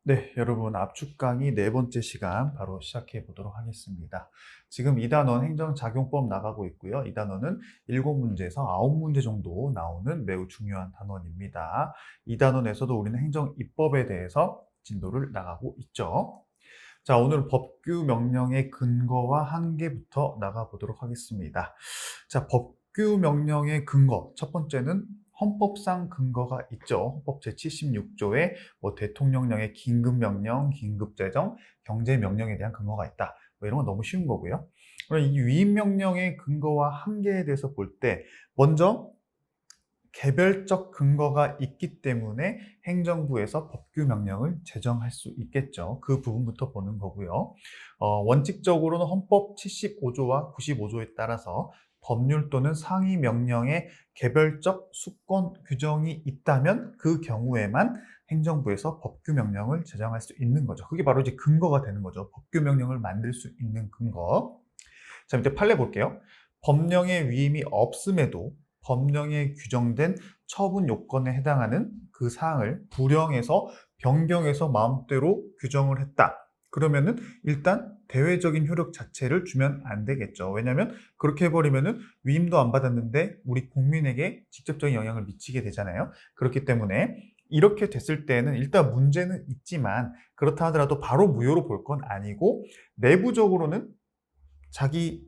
네, 여러분 압축 강의 네 번째 시간 바로 시작해 보도록 하겠습니다. 지금 2단원 행정작용법 나가고 있고요. 이 단원은 7문제에서 9문제 정도 나오는 매우 중요한 단원입니다. 이 단원에서도 우리는 행정입법에 대해서 진도를 나가고 있죠. 자, 오늘 법규 명령의 근거와 한계부터 나가 보도록 하겠습니다. 자, 법규 명령의 근거. 첫 번째는 헌법상 근거가 있죠. 헌법 제76조에 대통령령의 긴급명령, 긴급재정, 경제명령에 대한 근거가 있다. 이런 건 너무 쉬운 거고요. 그럼 이 위임명령의 근거와 한계에 대해서 볼 때 먼저 개별적 근거가 있기 때문에 행정부에서 법규 명령을 제정할 수 있겠죠. 그 부분부터 보는 거고요. 원칙적으로는 헌법 75조와 95조에 따라서 법률 또는 상위 명령에 개별적 수권 규정이 있다면 그 경우에만 행정부에서 법규 명령을 제정할 수 있는 거죠. 그게 바로 이제 근거가 되는 거죠. 법규 명령을 만들 수 있는 근거. 자, 이제 판례 볼게요. 법령의 위임이 없음에도 법령에 규정된 처분 요건에 해당하는 그 사항을 불령해서 변경해서 마음대로 규정을 했다. 그러면은 일단 대외적인 효력 자체를 주면 안 되겠죠. 왜냐하면 그렇게 해버리면은 위임도 안 받았는데 우리 국민에게 직접적인 영향을 미치게 되잖아요. 그렇기 때문에 이렇게 됐을 때는 일단 문제는 있지만 그렇다 하더라도 바로 무효로 볼 건 아니고 내부적으로는 자기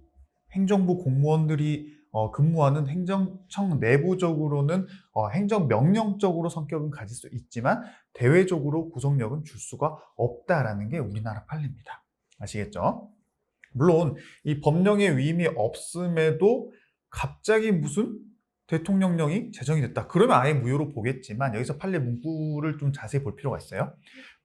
행정부 공무원들이 근무하는 행정청 내부적으로는 행정명령적으로 성격은 가질 수 있지만 대외적으로 구속력은 줄 수가 없다라는 게 우리나라 판례입니다. 아시겠죠? 물론 이 법령의 위임이 없음에도 갑자기 무슨 대통령령이 제정이 됐다. 그러면 아예 무효로 보겠지만 여기서 판례 문구를 좀 자세히 볼 필요가 있어요.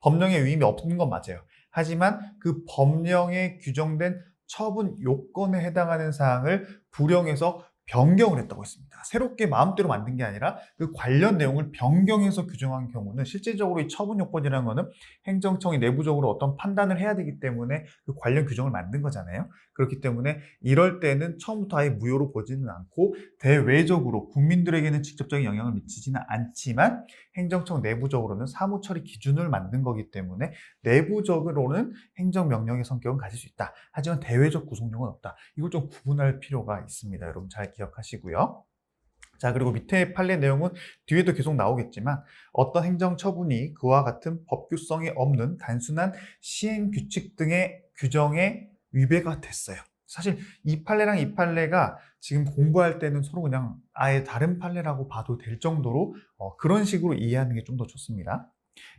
법령의 위임이 없는 건 맞아요. 하지만 그 법령에 규정된 처분 요건에 해당하는 사항을 불용해서 변경을 했다고 했습니다. 새롭게 마음대로 만든 게 아니라 그 관련 내용을 변경해서 규정한 경우는 실질적으로 이 처분 요건이라는 거는 행정청이 내부적으로 어떤 판단을 해야 되기 때문에 그 관련 규정을 만든 거잖아요. 그렇기 때문에 이럴 때는 처음부터 아예 무효로 보지는 않고 대외적으로 국민들에게는 직접적인 영향을 미치지는 않지만 행정청 내부적으로는 사무처리 기준을 만든 거기 때문에 내부적으로는 행정명령의 성격은 가질 수 있다. 하지만 대외적 구속력은 없다. 이걸 좀 구분할 필요가 있습니다. 여러분 잘 기억하시고요. 자, 그리고 밑에 판례 내용은 뒤에도 계속 나오겠지만 어떤 행정처분이 그와 같은 법규성이 없는 단순한 시행규칙 등의 규정에 위배가 됐어요. 사실 이 판례랑 이 판례가 지금 공부할 때는 서로 그냥 아예 다른 판례라고 봐도 될 정도로 그런 식으로 이해하는 게 좀 더 좋습니다.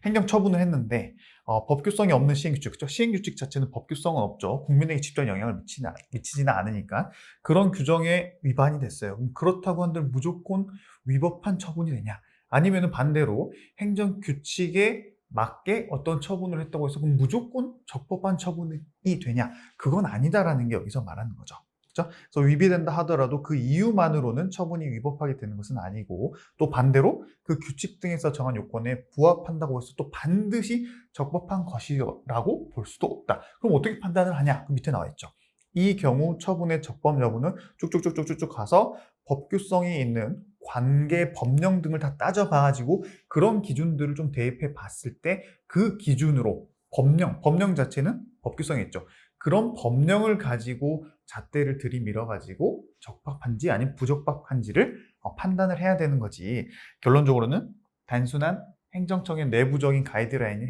행정처분을 했는데 법규성이 없는 시행규칙, 그렇죠? 시행규칙 자체는 법규성은 없죠. 국민에게 직접 영향을 미치지는 않으니까 그런 규정에 위반이 됐어요. 그렇다고 한들 무조건 위법한 처분이 되냐? 아니면 반대로 행정규칙에 맞게 어떤 처분을 했다고 해서 그럼 무조건 적법한 처분이 되냐? 그건 아니다라는 게 여기서 말하는 거죠. 그렇죠? 그래서 위배된다 하더라도 그 이유만으로는 처분이 위법하게 되는 것은 아니고 또 반대로 그 규칙 등에서 정한 요건에 부합한다고 해서 또 반드시 적법한 것이라고 볼 수도 없다. 그럼 어떻게 판단을 하냐? 그 밑에 나와 있죠. 이 경우 처분의 적법 여부는 쭉쭉쭉쭉쭉 가서 법규성이 있는 관계 법령 등을 다 따져봐가지고 그런 기준들을 좀 대입해 봤을 때 그 기준으로 법령 자체는 법규성이 있죠. 그런 법령을 가지고 잣대를 들이밀어 가지고 적법한지 아니면 부적법한지를 판단을 해야 되는 거지. 결론적으로는 단순한 행정청의 내부적인 가이드라인인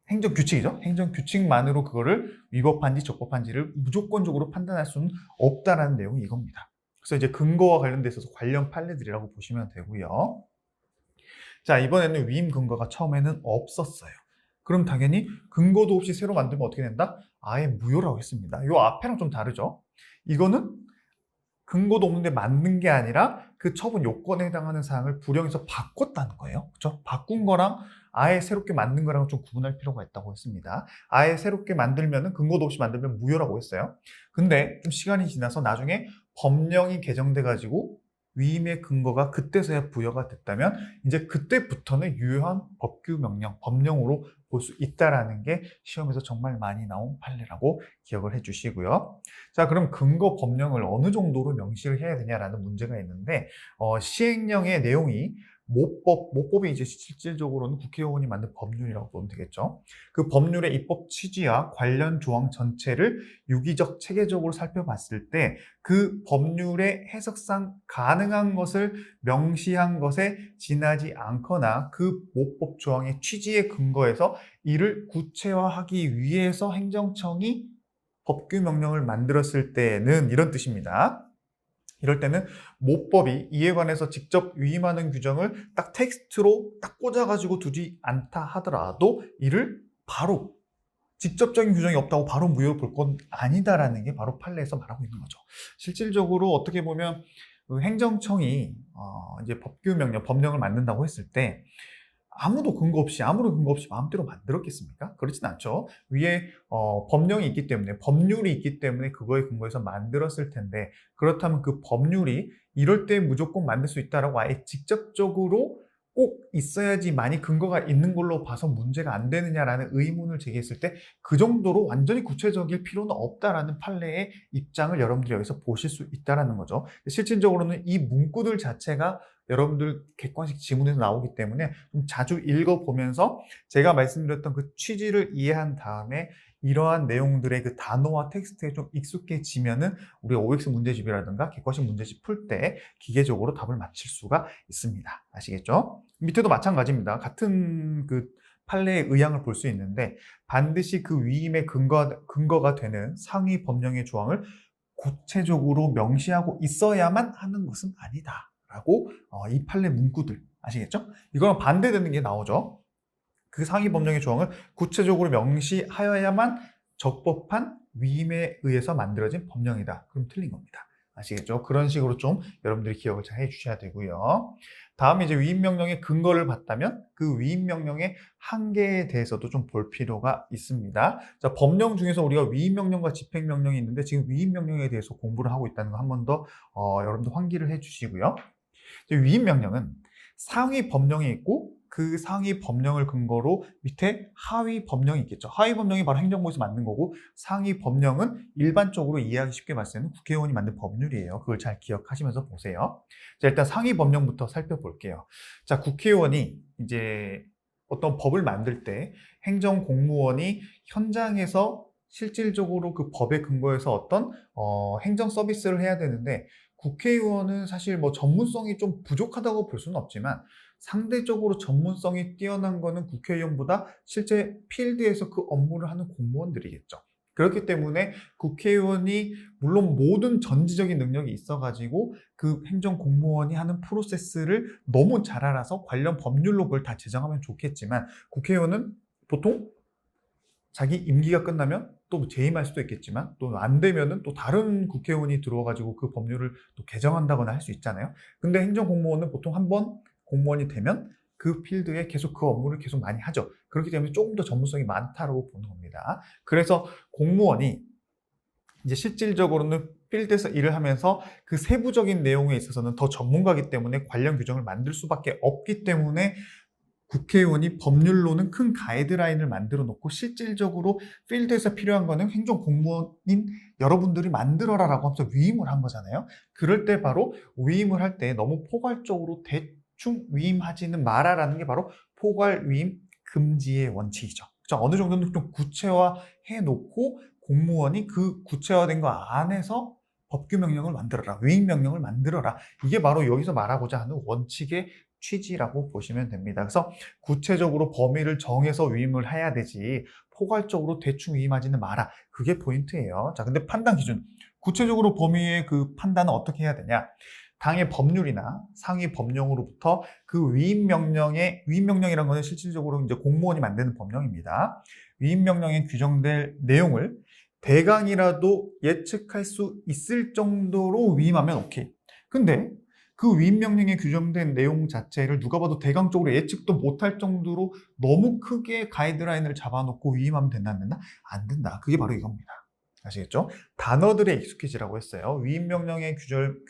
행정규칙이죠. 행정규칙만으로 그거를 위법한지 적법한지를 무조건적으로 판단할 수는 없다라는 내용이 이겁니다. 그래서 이제 근거와 관련돼 있어서 관련 판례들이라고 보시면 되고요. 자, 이번에는 위임 근거가 처음에는 없었어요. 그럼 당연히 근거도 없이 새로 만들면 어떻게 된다? 아예 무효라고 했습니다. 이 앞에랑 좀 다르죠? 이거는 근거도 없는데 만든 게 아니라 그 처분 요건에 해당하는 사항을 불용해서 바꿨다는 거예요. 그렇죠? 바꾼 거랑 아예 새롭게 만든 거랑 좀 구분할 필요가 있다고 했습니다. 아예 새롭게 만들면은 근거도 없이 만들면 무효라고 했어요. 근데 좀 시간이 지나서 나중에 법령이 개정돼 가지고 위임의 근거가 그때서야 부여가 됐다면 이제 그때부터는 유효한 법규 명령, 법령으로 볼 수 있다라는 게 시험에서 정말 많이 나온 판례라고 기억을 해 주시고요. 자, 그럼 근거 법령을 어느 정도로 명시를 해야 되냐라는 문제가 있는데 시행령의 내용이 모법이 이제 실질적으로는 국회의원이 만든 법률이라고 보면 되겠죠. 그 법률의 입법 취지와 관련 조항 전체를 유기적, 체계적으로 살펴봤을 때 그 법률의 해석상 가능한 것을 명시한 것에 지나지 않거나 그 모법 조항의 취지에 근거해서 이를 구체화하기 위해서 행정청이 법규 명령을 만들었을 때는 이런 뜻입니다. 이럴 때는 모법이 이에 관해서 직접 위임하는 규정을 딱 텍스트로 딱 꽂아가지고 두지 않다 하더라도 이를 바로 직접적인 규정이 없다고 바로 무효로 볼 건 아니다라는 게 바로 판례에서 말하고 있는 거죠. 실질적으로 어떻게 보면 그 행정청이 이제 법규 명령, 법령을 만든다고 했을 때 아무런 근거 없이 마음대로 만들었겠습니까? 그렇진 않죠. 위에 법령이 있기 때문에, 법률이 있기 때문에 그거에 근거해서 만들었을 텐데, 그렇다면 그 법률이 이럴 때 무조건 만들 수 있다라고 아예 직접적으로 꼭 있어야지만이 근거가 있는 걸로 봐서 문제가 안 되느냐라는 의문을 제기했을 때 그 정도로 완전히 구체적일 필요는 없다라는 판례의 입장을 여러분들이 여기서 보실 수 있다는 거죠. 실질적으로는 이 문구들 자체가 여러분들 객관식 지문에서 나오기 때문에 좀 자주 읽어보면서 제가 말씀드렸던 그 취지를 이해한 다음에 이러한 내용들의 그 단어와 텍스트에 좀 익숙해지면은 우리가 OX 문제집이라든가 객관식 문제집 풀 때 기계적으로 답을 맞힐 수가 있습니다. 아시겠죠? 밑에도 마찬가지입니다. 같은 그 판례의 의향을 볼 수 있는데 반드시 그 위임의 근거가 되는 상위 법령의 조항을 구체적으로 명시하고 있어야만 하는 것은 아니다. 라고 이 판례 문구들 아시겠죠? 이거랑 반대되는 게 나오죠. 그 상위 법령의 조항을 구체적으로 명시하여야만 적법한 위임에 의해서 만들어진 법령이다. 그럼 틀린 겁니다. 아시겠죠? 그런 식으로 좀 여러분들이 기억을 잘 해주셔야 되고요. 다음에 이제 위임명령의 근거를 봤다면 그 위임명령의 한계에 대해서도 좀 볼 필요가 있습니다. 자, 법령 중에서 우리가 위임명령과 집행명령이 있는데 지금 위임명령에 대해서 공부를 하고 있다는 거 한 번 더 여러분들 환기를 해주시고요. 위임명령은 상위 법령이 있고 그 상위 법령을 근거로 밑에 하위 법령이 있겠죠. 하위 법령이 바로 행정부에서 만든 거고 상위 법령은 일반적으로 이해하기 쉽게 봤을 때는 국회의원이 만든 법률이에요. 그걸 잘 기억하시면서 보세요. 자, 일단 상위 법령부터 살펴볼게요. 자, 국회의원이 이제 어떤 법을 만들 때 행정공무원이 현장에서 실질적으로 그 법에 근거해서 어떤 행정 서비스를 해야 되는데 국회의원은 사실 뭐 전문성이 좀 부족하다고 볼 수는 없지만 상대적으로 전문성이 뛰어난 거는 국회의원보다 실제 필드에서 그 업무를 하는 공무원들이겠죠. 그렇기 때문에 국회의원이 물론 모든 전지적인 능력이 있어가지고 그 행정공무원이 하는 프로세스를 너무 잘 알아서 관련 법률로 그걸 다 제정하면 좋겠지만 국회의원은 보통 자기 임기가 끝나면 또 재임할 수도 있겠지만 또 안 되면은 또 다른 국회의원이 들어와가지고 그 법률을 또 개정한다거나 할 수 있잖아요. 근데 행정공무원은 보통 한 번 공무원이 되면 그 필드에 계속 그 업무를 계속 많이 하죠. 그렇기 때문에 조금 더 전문성이 많다고 보는 겁니다. 그래서 공무원이 이제 실질적으로는 필드에서 일을 하면서 그 세부적인 내용에 있어서는 더 전문가이기 때문에 관련 규정을 만들 수밖에 없기 때문에 국회의원이 법률로는 큰 가이드라인을 만들어 놓고 실질적으로 필드에서 필요한 거는 행정공무원인 여러분들이 만들어라라고 하면서 위임을 한 거잖아요. 그럴 때 바로 위임을 할 때 너무 포괄적으로 대충 위임하지는 마라라는 게 바로 포괄 위임 금지의 원칙이죠. 어느 정도는 좀 구체화해 놓고 공무원이 그 구체화된 거 안에서 법규 명령을 만들어라, 위임 명령을 만들어라. 이게 바로 여기서 말하고자 하는 원칙의 취지라고 보시면 됩니다. 그래서 구체적으로 범위를 정해서 위임을 해야 되지 포괄적으로 대충 위임하지는 마라. 그게 포인트예요. 자, 근데 판단 기준. 구체적으로 범위의 그 판단은 어떻게 해야 되냐? 당의 법률이나 상위 법령으로부터 그 위임 명령이라는 것은 실질적으로 이제 공무원이 만드는 법령입니다. 위임 명령에 규정될 내용을 대강이라도 예측할 수 있을 정도로 위임하면 오케이. 근데 그 위임 명령에 규정된 내용 자체를 누가 봐도 대강적으로 예측도 못할 정도로 너무 크게 가이드라인을 잡아놓고 위임하면 된다, 안 된다? 안 된다. 그게 바로 이겁니다. 아시겠죠? 단어들에 익숙해지라고 했어요. 위임 명령에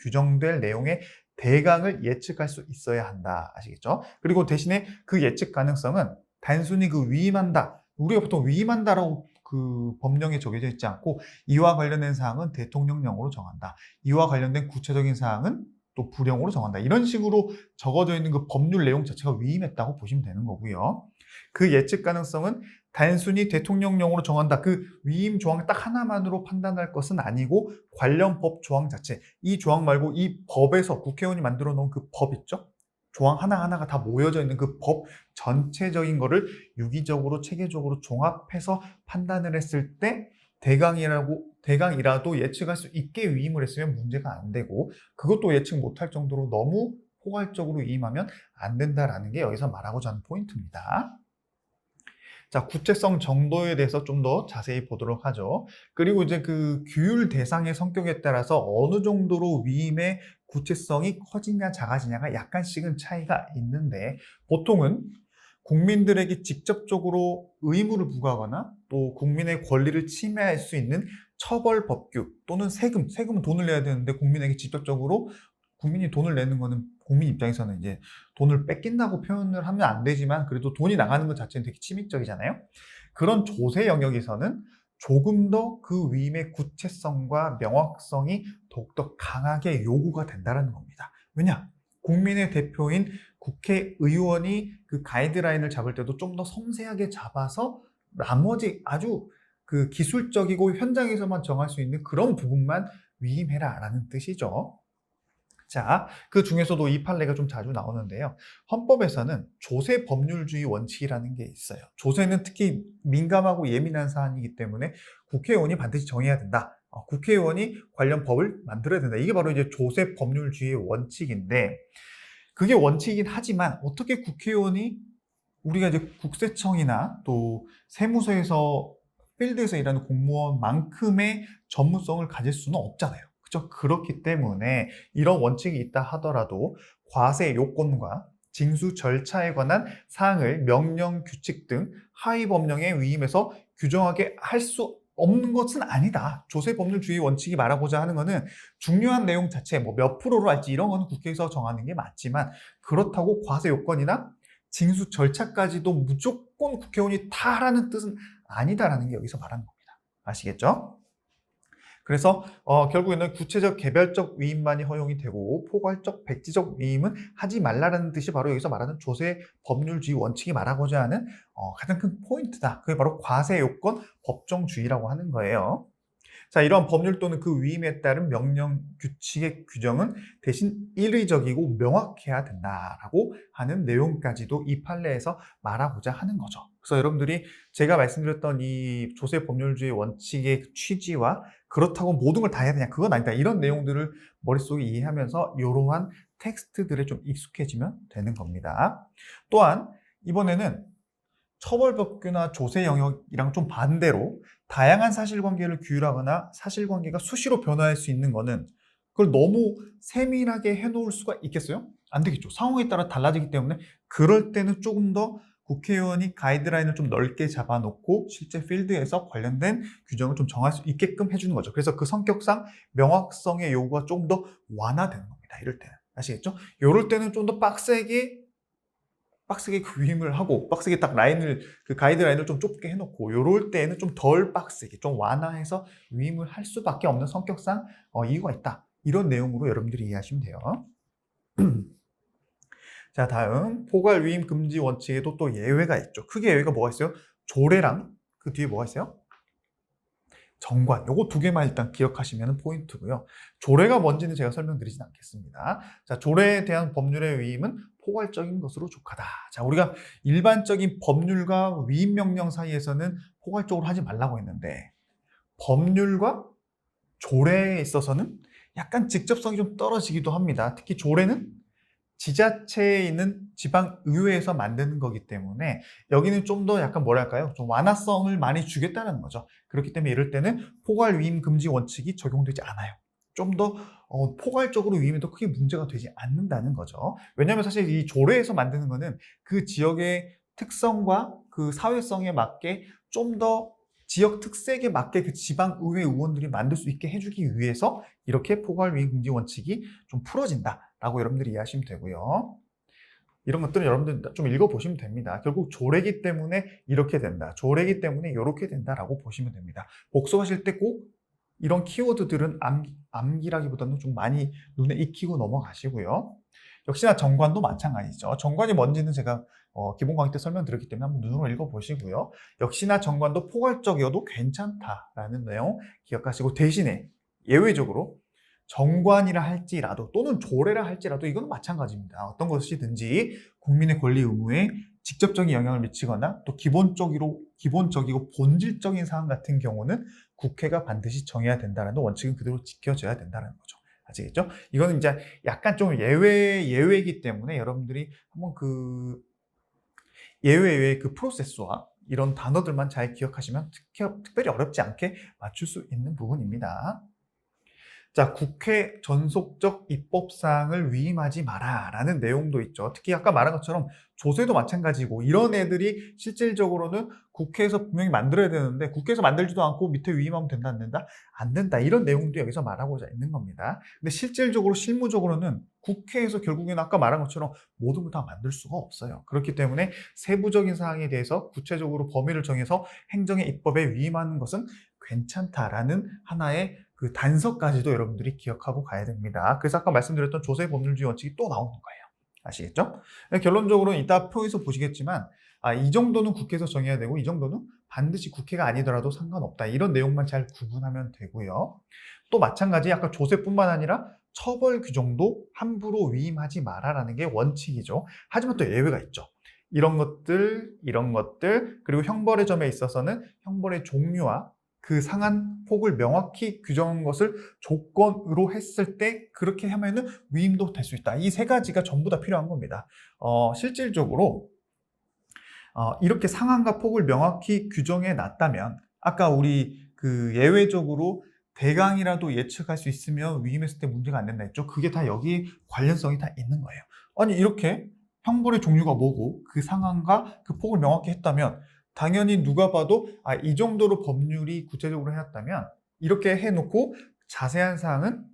규정될 내용의 대강을 예측할 수 있어야 한다. 아시겠죠? 그리고 대신에 그 예측 가능성은 단순히 그 위임한다. 우리가 보통 위임한다라고 그 법령에 적혀져 있지 않고 이와 관련된 사항은 대통령령으로 정한다. 이와 관련된 구체적인 사항은 또 불형으로 정한다. 이런 식으로 적어져 있는 그 법률 내용 자체가 위임했다고 보시면 되는 거고요. 그 예측 가능성은 단순히 대통령령으로 정한다. 그 위임 조항 딱 하나만으로 판단할 것은 아니고 관련 법 조항 자체, 이 조항 말고 이 법에서 국회의원이 만들어 놓은 그 법 있죠? 조항 하나하나가 다 모여져 있는 그 법 전체적인 거를 유기적으로 체계적으로 종합해서 판단을 했을 때 대강이라도 예측할 수 있게 위임을 했으면 문제가 안 되고, 그것도 예측 못할 정도로 너무 포괄적으로 위임하면 안 된다라는 게 여기서 말하고자 하는 포인트입니다. 자, 구체성 정도에 대해서 좀 더 자세히 보도록 하죠. 그리고 이제 그 규율 대상의 성격에 따라서 어느 정도로 위임의 구체성이 커지냐 작아지냐가 약간씩은 차이가 있는데, 보통은 국민들에게 직접적으로 의무를 부과하거나 또 국민의 권리를 침해할 수 있는 처벌 법규 또는 세금은 돈을 내야 되는데 국민에게 직접적으로 국민이 돈을 내는 거는 국민 입장에서는 이제 돈을 뺏긴다고 표현을 하면 안 되지만 그래도 돈이 나가는 것 자체는 되게 침입적이잖아요. 그런 조세 영역에서는 조금 더 그 위임의 구체성과 명확성이 더욱더 강하게 요구가 된다는 겁니다. 왜냐? 국민의 대표인 국회의원이 그 가이드라인을 잡을 때도 좀 더 섬세하게 잡아서 나머지 아주 그 기술적이고 현장에서만 정할 수 있는 그런 부분만 위임해라라는 뜻이죠. 자, 그 중에서도 이 판례가 좀 자주 나오는데요. 헌법에서는 조세 법률주의 원칙이라는 게 있어요. 조세는 특히 민감하고 예민한 사안이기 때문에 국회의원이 반드시 정해야 된다. 국회의원이 관련 법을 만들어야 된다. 이게 바로 이제 조세 법률주의의 원칙인데, 그게 원칙이긴 하지만 어떻게 국회의원이 우리가 이제 국세청이나 또 세무서에서 필드에서 일하는 공무원만큼의 전문성을 가질 수는 없잖아요. 그렇죠? 그렇기 때문에 이런 원칙이 있다 하더라도 과세 요건과 징수 절차에 관한 사항을 명령, 규칙 등 하위 법령에 위임해서 규정하게 할 수 없는 것은 아니다. 조세법률주의 원칙이 말하고자 하는 것은 중요한 내용 자체, 뭐 몇 프로로 할지 이런 거는 국회에서 정하는 게 맞지만, 그렇다고 과세 요건이나 징수 절차까지도 무조건 국회의원이 다 하라는 뜻은 아니다라는 게 여기서 말하는 겁니다. 아시겠죠? 그래서 결국에는 구체적 개별적 위임만이 허용이 되고 포괄적 백지적 위임은 하지 말라라는 뜻이 바로 여기서 말하는 조세 법률주의 원칙이 말하고자 하는 가장 큰 포인트다. 그게 바로 과세 요건 법정주의라고 하는 거예요. 자, 이러한 법률 또는 그 위임에 따른 명령, 규칙의 규정은 대신 일의적이고 명확해야 된다라고 하는 내용까지도 이 판례에서 말하고자 하는 거죠. 그래서 여러분들이 제가 말씀드렸던 이 조세 법률주의 원칙의 취지와 그렇다고 모든 걸 다 해야 되냐, 그건 아니다. 이런 내용들을 머릿속에 이해하면서 이러한 텍스트들에 좀 익숙해지면 되는 겁니다. 또한 이번에는 처벌법규나 조세 영역이랑 좀 반대로 다양한 사실관계를 규율하거나 사실관계가 수시로 변화할 수 있는 거는, 그걸 너무 세밀하게 해놓을 수가 있겠어요? 안 되겠죠. 상황에 따라 달라지기 때문에 그럴 때는 조금 더 국회의원이 가이드라인을 좀 넓게 잡아놓고 실제 필드에서 관련된 규정을 좀 정할 수 있게끔 해주는 거죠. 그래서 그 성격상 명확성의 요구가 조금 더 완화되는 겁니다. 이럴 때는. 아시겠죠? 이럴 때는 좀 더 빡세게 위임을 하고 빡세게 딱 그 가이드라인을 좀 좁게 해놓고, 요럴 때에는 좀 덜 빡세게 좀 완화해서 위임을 할 수밖에 없는 성격상 이유가 있다. 이런 내용으로 여러분들이 이해하시면 돼요. 자, 다음 포괄 위임 금지 원칙에도 또 예외가 있죠. 크게 예외가 뭐가 있어요? 조례랑 그 뒤에 뭐가 있어요? 정관. 요거 두 개만 일단 기억하시면 포인트고요. 조례가 뭔지는 제가 설명드리진 않겠습니다. 자, 조례에 대한 법률의 위임은 포괄적인 것으로 족하다. 자, 우리가 일반적인 법률과 위임 명령 사이에서는 포괄적으로 하지 말라고 했는데, 법률과 조례에 있어서는 약간 직접성이 좀 떨어지기도 합니다. 특히 조례는 지자체에 있는 지방의회에서 만드는 거기 때문에 여기는 좀 더 약간 뭐랄까요? 좀 완화성을 많이 주겠다는 거죠. 그렇기 때문에 이럴 때는 포괄 위임 금지 원칙이 적용되지 않아요. 좀 더 포괄적으로 위임해도 크게 문제가 되지 않는다는 거죠. 왜냐하면 사실 이 조례에서 만드는 거는 그 지역의 특성과 그 사회성에 맞게 좀 더 지역 특색에 맞게 그 지방의회 의원들이 만들 수 있게 해주기 위해서 이렇게 포괄 위임 금지 원칙이 좀 풀어진다라고 여러분들이 이해하시면 되고요. 이런 것들은 여러분들 좀 읽어보시면 됩니다. 결국 조례기 때문에 이렇게 된다, 조례기 때문에 이렇게 된다라고 보시면 됩니다. 복습하실 때 꼭 이런 키워드들은 암기라기보다는 좀 많이 눈에 익히고 넘어가시고요. 역시나 정관도 마찬가지죠. 정관이 뭔지는 제가 기본 강의 때 설명드렸기 때문에 한번 눈으로 읽어보시고요. 역시나 정관도 포괄적이어도 괜찮다라는 내용 기억하시고, 대신에 예외적으로 정관이라 할지라도 또는 조례라 할지라도 이건 마찬가지입니다. 어떤 것이든지 국민의 권리 의무에 직접적인 영향을 미치거나 또 기본적이고 본질적인 사안 같은 경우는 국회가 반드시 정해야 된다는 원칙은 그대로 지켜져야 된다는 거죠. 아시겠죠? 이거는 이제 약간 좀 예외이기 때문에 여러분들이 한번 그 예외의 그 프로세스와 이런 단어들만 잘 기억하시면 특별히 어렵지 않게 맞출 수 있는 부분입니다. 자, 국회 전속적 입법사항을 위임하지 마라 라는 내용도 있죠. 특히 아까 말한 것처럼 조세도 마찬가지고, 이런 애들이 실질적으로는 국회에서 분명히 만들어야 되는데 국회에서 만들지도 않고 밑에 위임하면 된다 안 된다? 안 된다. 이런 내용도 여기서 말하고자 있는 겁니다. 근데 실질적으로 실무적으로는 국회에서 결국에는 아까 말한 것처럼 모든 걸 다 만들 수가 없어요. 그렇기 때문에 세부적인 사항에 대해서 구체적으로 범위를 정해서 행정의 입법에 위임하는 것은 괜찮다라는 하나의 그 단서까지도 여러분들이 기억하고 가야 됩니다. 그래서 아까 말씀드렸던 조세 법률주의 원칙이 또 나오는 거예요. 아시겠죠? 결론적으로는 이따 표에서 보시겠지만, 이 정도는 국회에서 정해야 되고 이 정도는 반드시 국회가 아니더라도 상관없다. 이런 내용만 잘 구분하면 되고요. 또 마찬가지 아까 조세뿐만 아니라 처벌 규정도 함부로 위임하지 마라라는 게 원칙이죠. 하지만 또 예외가 있죠. 이런 것들, 그리고 형벌의 점에 있어서는 형벌의 종류와 그 상한 폭을 명확히 규정한 것을 조건으로 했을 때 그렇게 하면은 위임도 될 수 있다. 이 세 가지가 전부 다 필요한 겁니다. 실질적으로 이렇게 상한과 폭을 명확히 규정해 놨다면, 아까 우리 그 예외적으로 대강이라도 예측할 수 있으면 위임했을 때 문제가 안 된다 했죠. 그게 다 여기 관련성이 다 있는 거예요. 아니, 이렇게 형벌의 종류가 뭐고 그 상한과 그 폭을 명확히 했다면 당연히 누가 봐도 이 정도로 법률이 구체적으로 해놨다면, 이렇게 해놓고 자세한 사항은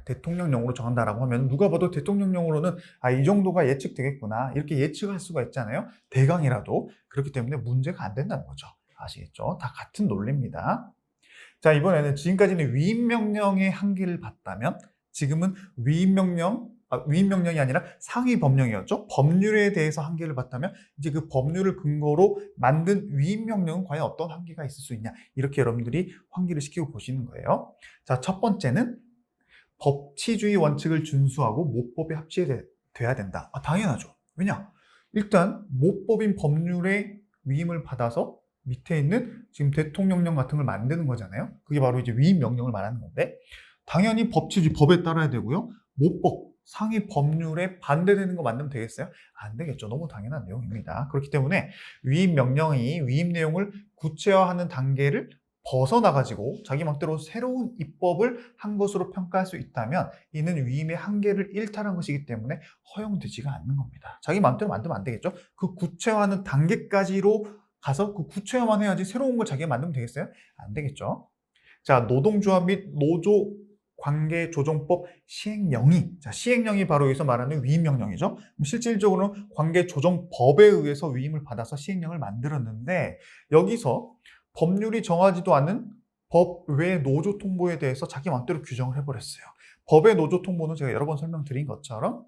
대통령령으로 정한다라고 하면 누가 봐도 대통령령으로는 이 정도가 예측되겠구나, 이렇게 예측할 수가 있잖아요. 대강이라도. 그렇기 때문에 문제가 안 된다는 거죠. 아시겠죠? 다 같은 논리입니다. 자, 이번에는 지금까지는 위임명령의 한계를 봤다면, 지금은 위임명령이 아니라 상위법령이었죠. 법률에 대해서 한계를 봤다면, 이제 그 법률을 근거로 만든 위임명령은 과연 어떤 한계가 있을 수 있냐, 이렇게 여러분들이 환기를 시키고 보시는 거예요. 자, 첫 번째는 법치주의 원칙을 준수하고 모법에 합치돼야 된다. 당연하죠. 왜냐? 일단 모법인 법률의 위임을 받아서 밑에 있는 지금 대통령령 같은 걸 만드는 거잖아요. 그게 바로 이제 위임명령을 말하는 건데, 당연히 법치주의, 법에 따라야 되고요. 모법, 상위 법률에 반대되는 거 만들면 되겠어요? 안 되겠죠. 너무 당연한 내용입니다. 그렇기 때문에 위임명령이 위임 내용을 구체화하는 단계를 벗어나가지고 자기 맘대로 새로운 입법을 한 것으로 평가할 수 있다면, 이는 위임의 한계를 일탈한 것이기 때문에 허용되지가 않는 겁니다. 자기 맘대로 만들면 안 되겠죠. 그 구체화하는 단계까지로 가서 그 구체화만 해야지 새로운 걸 자기가 만들면 되겠어요? 안 되겠죠. 자, 노동조합 및 노조 관계조정법 시행령이, 자, 시행령이 바로 여기서 말하는 위임명령이죠. 실질적으로는 관계조정법에 의해서 위임을 받아서 시행령을 만들었는데, 여기서 법률이 정하지도 않은 법 외 노조 통보에 대해서 자기 마음대로 규정을 해버렸어요. 법의 노조 통보는 제가 여러 번 설명드린 것처럼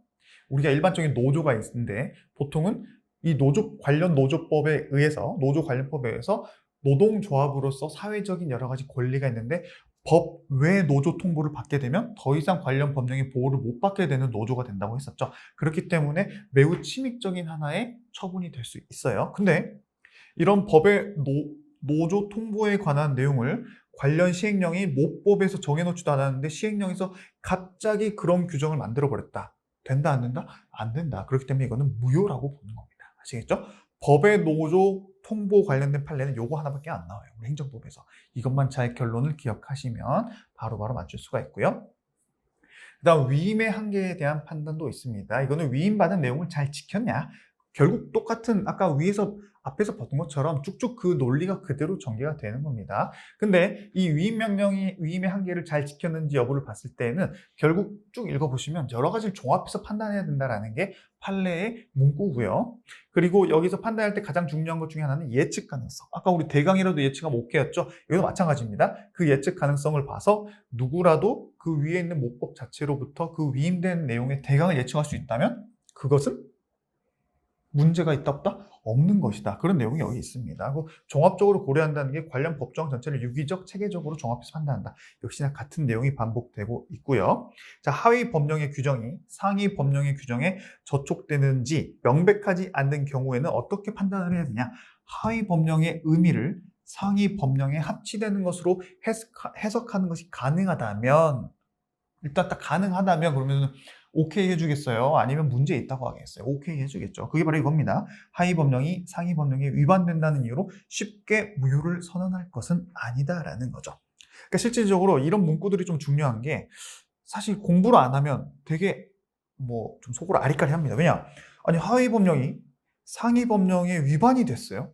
우리가 일반적인 노조가 있는데, 보통은 이 노조 관련 노조법에 의해서, 노조 관련법에 의해서 노동조합으로서 사회적인 여러 가지 권리가 있는데, 법 외 노조 통보를 받게 되면 더 이상 관련 법령의 보호를 못 받게 되는 노조가 된다고 했었죠. 그렇기 때문에 매우 침익적인 하나의 처분이 될 수 있어요. 근데 이런 법의 노조 통보에 관한 내용을 관련 시행령이 모법에서 정해놓지도 않았는데 시행령에서 갑자기 그런 규정을 만들어버렸다. 된다, 안 된다? 안 된다. 그렇기 때문에 이거는 무효라고 보는 겁니다. 아시겠죠? 법의 노조 통보 관련된 판례는 요거 하나밖에 안 나와요. 우리 행정법에서. 이것만 잘 결론을 기억하시면 바로바로 맞출 수가 있고요. 그 다음 위임의 한계에 대한 판단도 있습니다. 이거는 위임받은 내용을 잘 지켰냐? 결국 똑같은 아까 위에서 앞에서 봤던 것처럼 쭉쭉 그 논리가 그대로 전개가 되는 겁니다. 근데 이 위임의 한계를 잘 지켰는지 여부를 봤을 때는 결국 쭉 읽어보시면 여러 가지를 종합해서 판단해야 된다는 게 판례의 문구고요. 그리고 여기서 판단할 때 가장 중요한 것 중에 하나는 예측 가능성. 아까 우리 대강이라도 예측하면 오케이였죠? 여기도 마찬가지입니다. 그 예측 가능성을 봐서 누구라도 그 위에 있는 모법 자체로부터 그 위임된 내용의 대강을 예측할 수 있다면 그것은 문제가 있다 없다? 없는 것이다. 그런 내용이 여기 있습니다. 종합적으로 고려한다는 게 관련 법조항 전체를 유기적, 체계적으로 종합해서 판단한다. 역시나 같은 내용이 반복되고 있고요. 자, 하위 법령의 규정이 상위 법령의 규정에 저촉되는지 명백하지 않는 경우에는 어떻게 판단을 해야 되냐? 하위 법령의 의미를 상위 법령에 합치되는 것으로 해석하는 것이 가능하다면, 일단 딱 가능하다면 그러면 오케이 해주겠어요? 아니면 문제 있다고 하겠어요? 오케이 해주겠죠. 그게 바로 이겁니다. 하위 법령이 상위 법령에 위반된다는 이유로 쉽게 무효를 선언할 것은 아니다라는 거죠. 그러니까 실질적으로 이런 문구들이 좀 중요한 게 사실 공부를 안 하면 되게 좀 속으로 아리까리합니다. 왜냐? 아니 하위 법령이 상위 법령에 위반이 됐어요.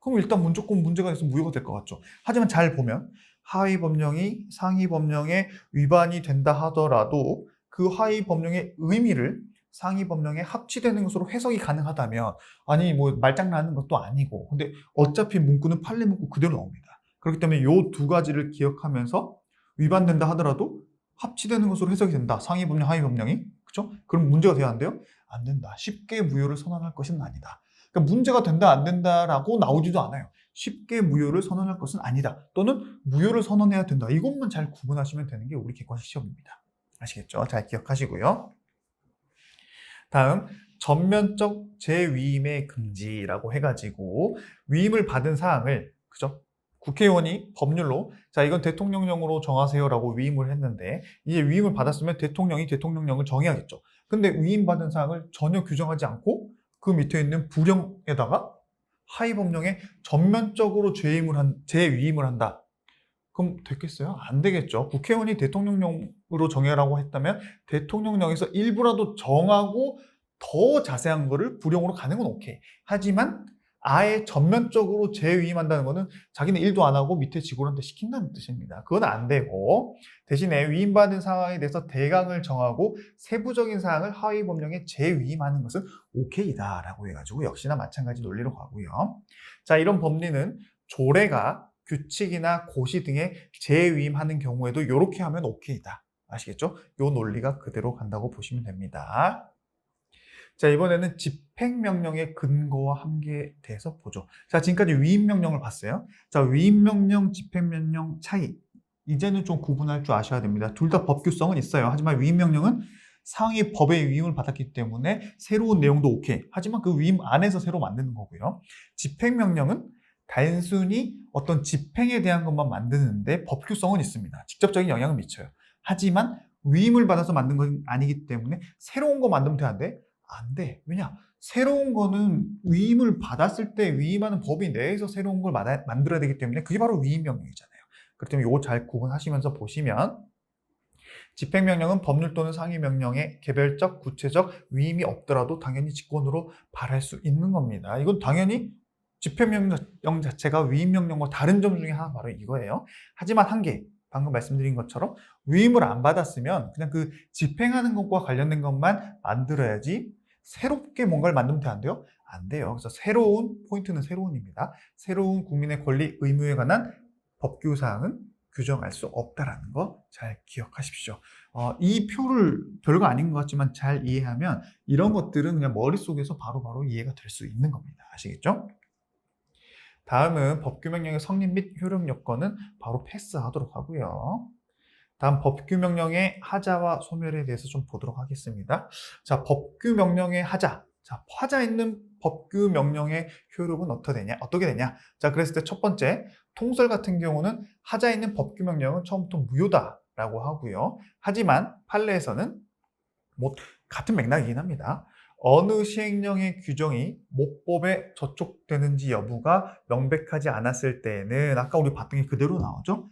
그럼 일단 무조건 문제가 있어서 무효가 될 것 같죠. 하지만 잘 보면 하위 법령이 상위 법령에 위반이 된다 하더라도 그 하위 법령의 의미를 상위 법령에 합치되는 것으로 해석이 가능하다면, 아니 말장난하는 것도 아니고, 근데 어차피 문구는 판례 문구 그대로 나옵니다. 그렇기 때문에 이 두 가지를 기억하면서 위반된다 하더라도 합치되는 것으로 해석이 된다. 상위 법령, 하위 법령이. 그렇죠? 그럼 문제가 돼야 안 돼요? 안 된다. 쉽게 무효를 선언할 것은 아니다. 그러니까 문제가 된다, 안 된다라고 나오지도 않아요. 쉽게 무효를 선언할 것은 아니다. 또는 무효를 선언해야 된다. 이것만 잘 구분하시면 되는 게 우리 객관식 시험입니다. 아시겠죠? 잘 기억하시고요. 다음, 전면적 재위임의 금지라고 해가지고 위임을 받은 사항을, 그죠? 국회의원이 법률로 자 이건 대통령령으로 정하세요라고 위임을 했는데, 이제 위임을 받았으면 대통령이 대통령령을 정해야겠죠. 근데 위임받은 사항을 전혀 규정하지 않고 그 밑에 있는 부령에다가 하위 법령에 전면적으로 재위임을 한다. 그럼 됐겠어요? 안 되겠죠. 국회의원이 대통령령으로 정해라고 했다면 대통령령에서 일부라도 정하고 더 자세한 거를 부령으로 가는 건 오케이. 하지만 아예 전면적으로 재위임한다는 거는 자기는 일도 안 하고 밑에 직원한테 시킨다는 뜻입니다. 그건 안 되고, 대신에 위임받은 상황에 대해서 대강을 정하고 세부적인 사항을 하위 법령에 재위임하는 것은 오케이다라고 해가지고 역시나 마찬가지 논리로 가고요. 자, 이런 법리는 조례가 규칙이나 고시 등에 재위임하는 경우에도 이렇게 하면 오케이다. 아시겠죠? 이 논리가 그대로 간다고 보시면 됩니다. 자, 이번에는 집행명령의 근거와 한계에 대해서 보죠. 자, 지금까지 위임명령을 봤어요. 자, 위임명령, 집행명령 차이. 이제는 좀 구분할 줄 아셔야 됩니다. 둘 다 법규성은 있어요. 하지만 위임명령은 상위 법의 위임을 받았기 때문에 새로운 내용도 오케이. 하지만 그 위임 안에서 새로 만드는 거고요. 집행명령은 단순히 어떤 집행에 대한 것만 만드는데 법규성은 있습니다. 직접적인 영향을 미쳐요. 하지만 위임을 받아서 만든 건 아니기 때문에 새로운 거 만들면 돼, 안 돼? 안 돼. 왜냐? 새로운 거는 위임을 받았을 때 위임하는 법이 내에서 새로운 걸 만들어야 되기 때문에 그게 바로 위임명령이잖아요. 그렇기 때문에 이거 잘 구분하시면서 보시면, 집행명령은 법률 또는 상위명령에 개별적, 구체적 위임이 없더라도 당연히 직권으로 발할 수 있는 겁니다. 이건 당연히 집행명령 자체가 위임명령과 다른 점 중에 하나 바로 이거예요. 하지만 한계, 방금 말씀드린 것처럼 위임을 안 받았으면 그냥 그 집행하는 것과 관련된 것만 만들어야지 새롭게 뭔가를 만들면 돼, 안 돼요? 안 돼요. 그래서 포인트는 새로운입니다. 새로운 국민의 권리, 의무에 관한 법규사항은 규정할 수 없다라는 거 잘 기억하십시오. 이 표를 별거 아닌 것 같지만 잘 이해하면 이런 것들은 그냥 머릿속에서 바로바로 이해가 될 수 있는 겁니다. 아시겠죠? 다음은 법규명령의 성립 및 효력 요건은 바로 패스하도록 하고요. 다음 법규명령의 하자와 소멸에 대해서 좀 보도록 하겠습니다. 자, 법규명령의 하자. 자, 하자 있는 법규명령의 효력은 어떻게 되냐? 자, 그랬을 때 첫 번째, 통설 같은 경우는 하자 있는 법규명령은 처음부터 무효다라고 하고요. 하지만 판례에서는 같은 맥락이긴 합니다. 어느 시행령의 규정이 모법에 저촉되는지 여부가 명백하지 않았을 때에는 아까 우리 봤던 게 그대로 나오죠?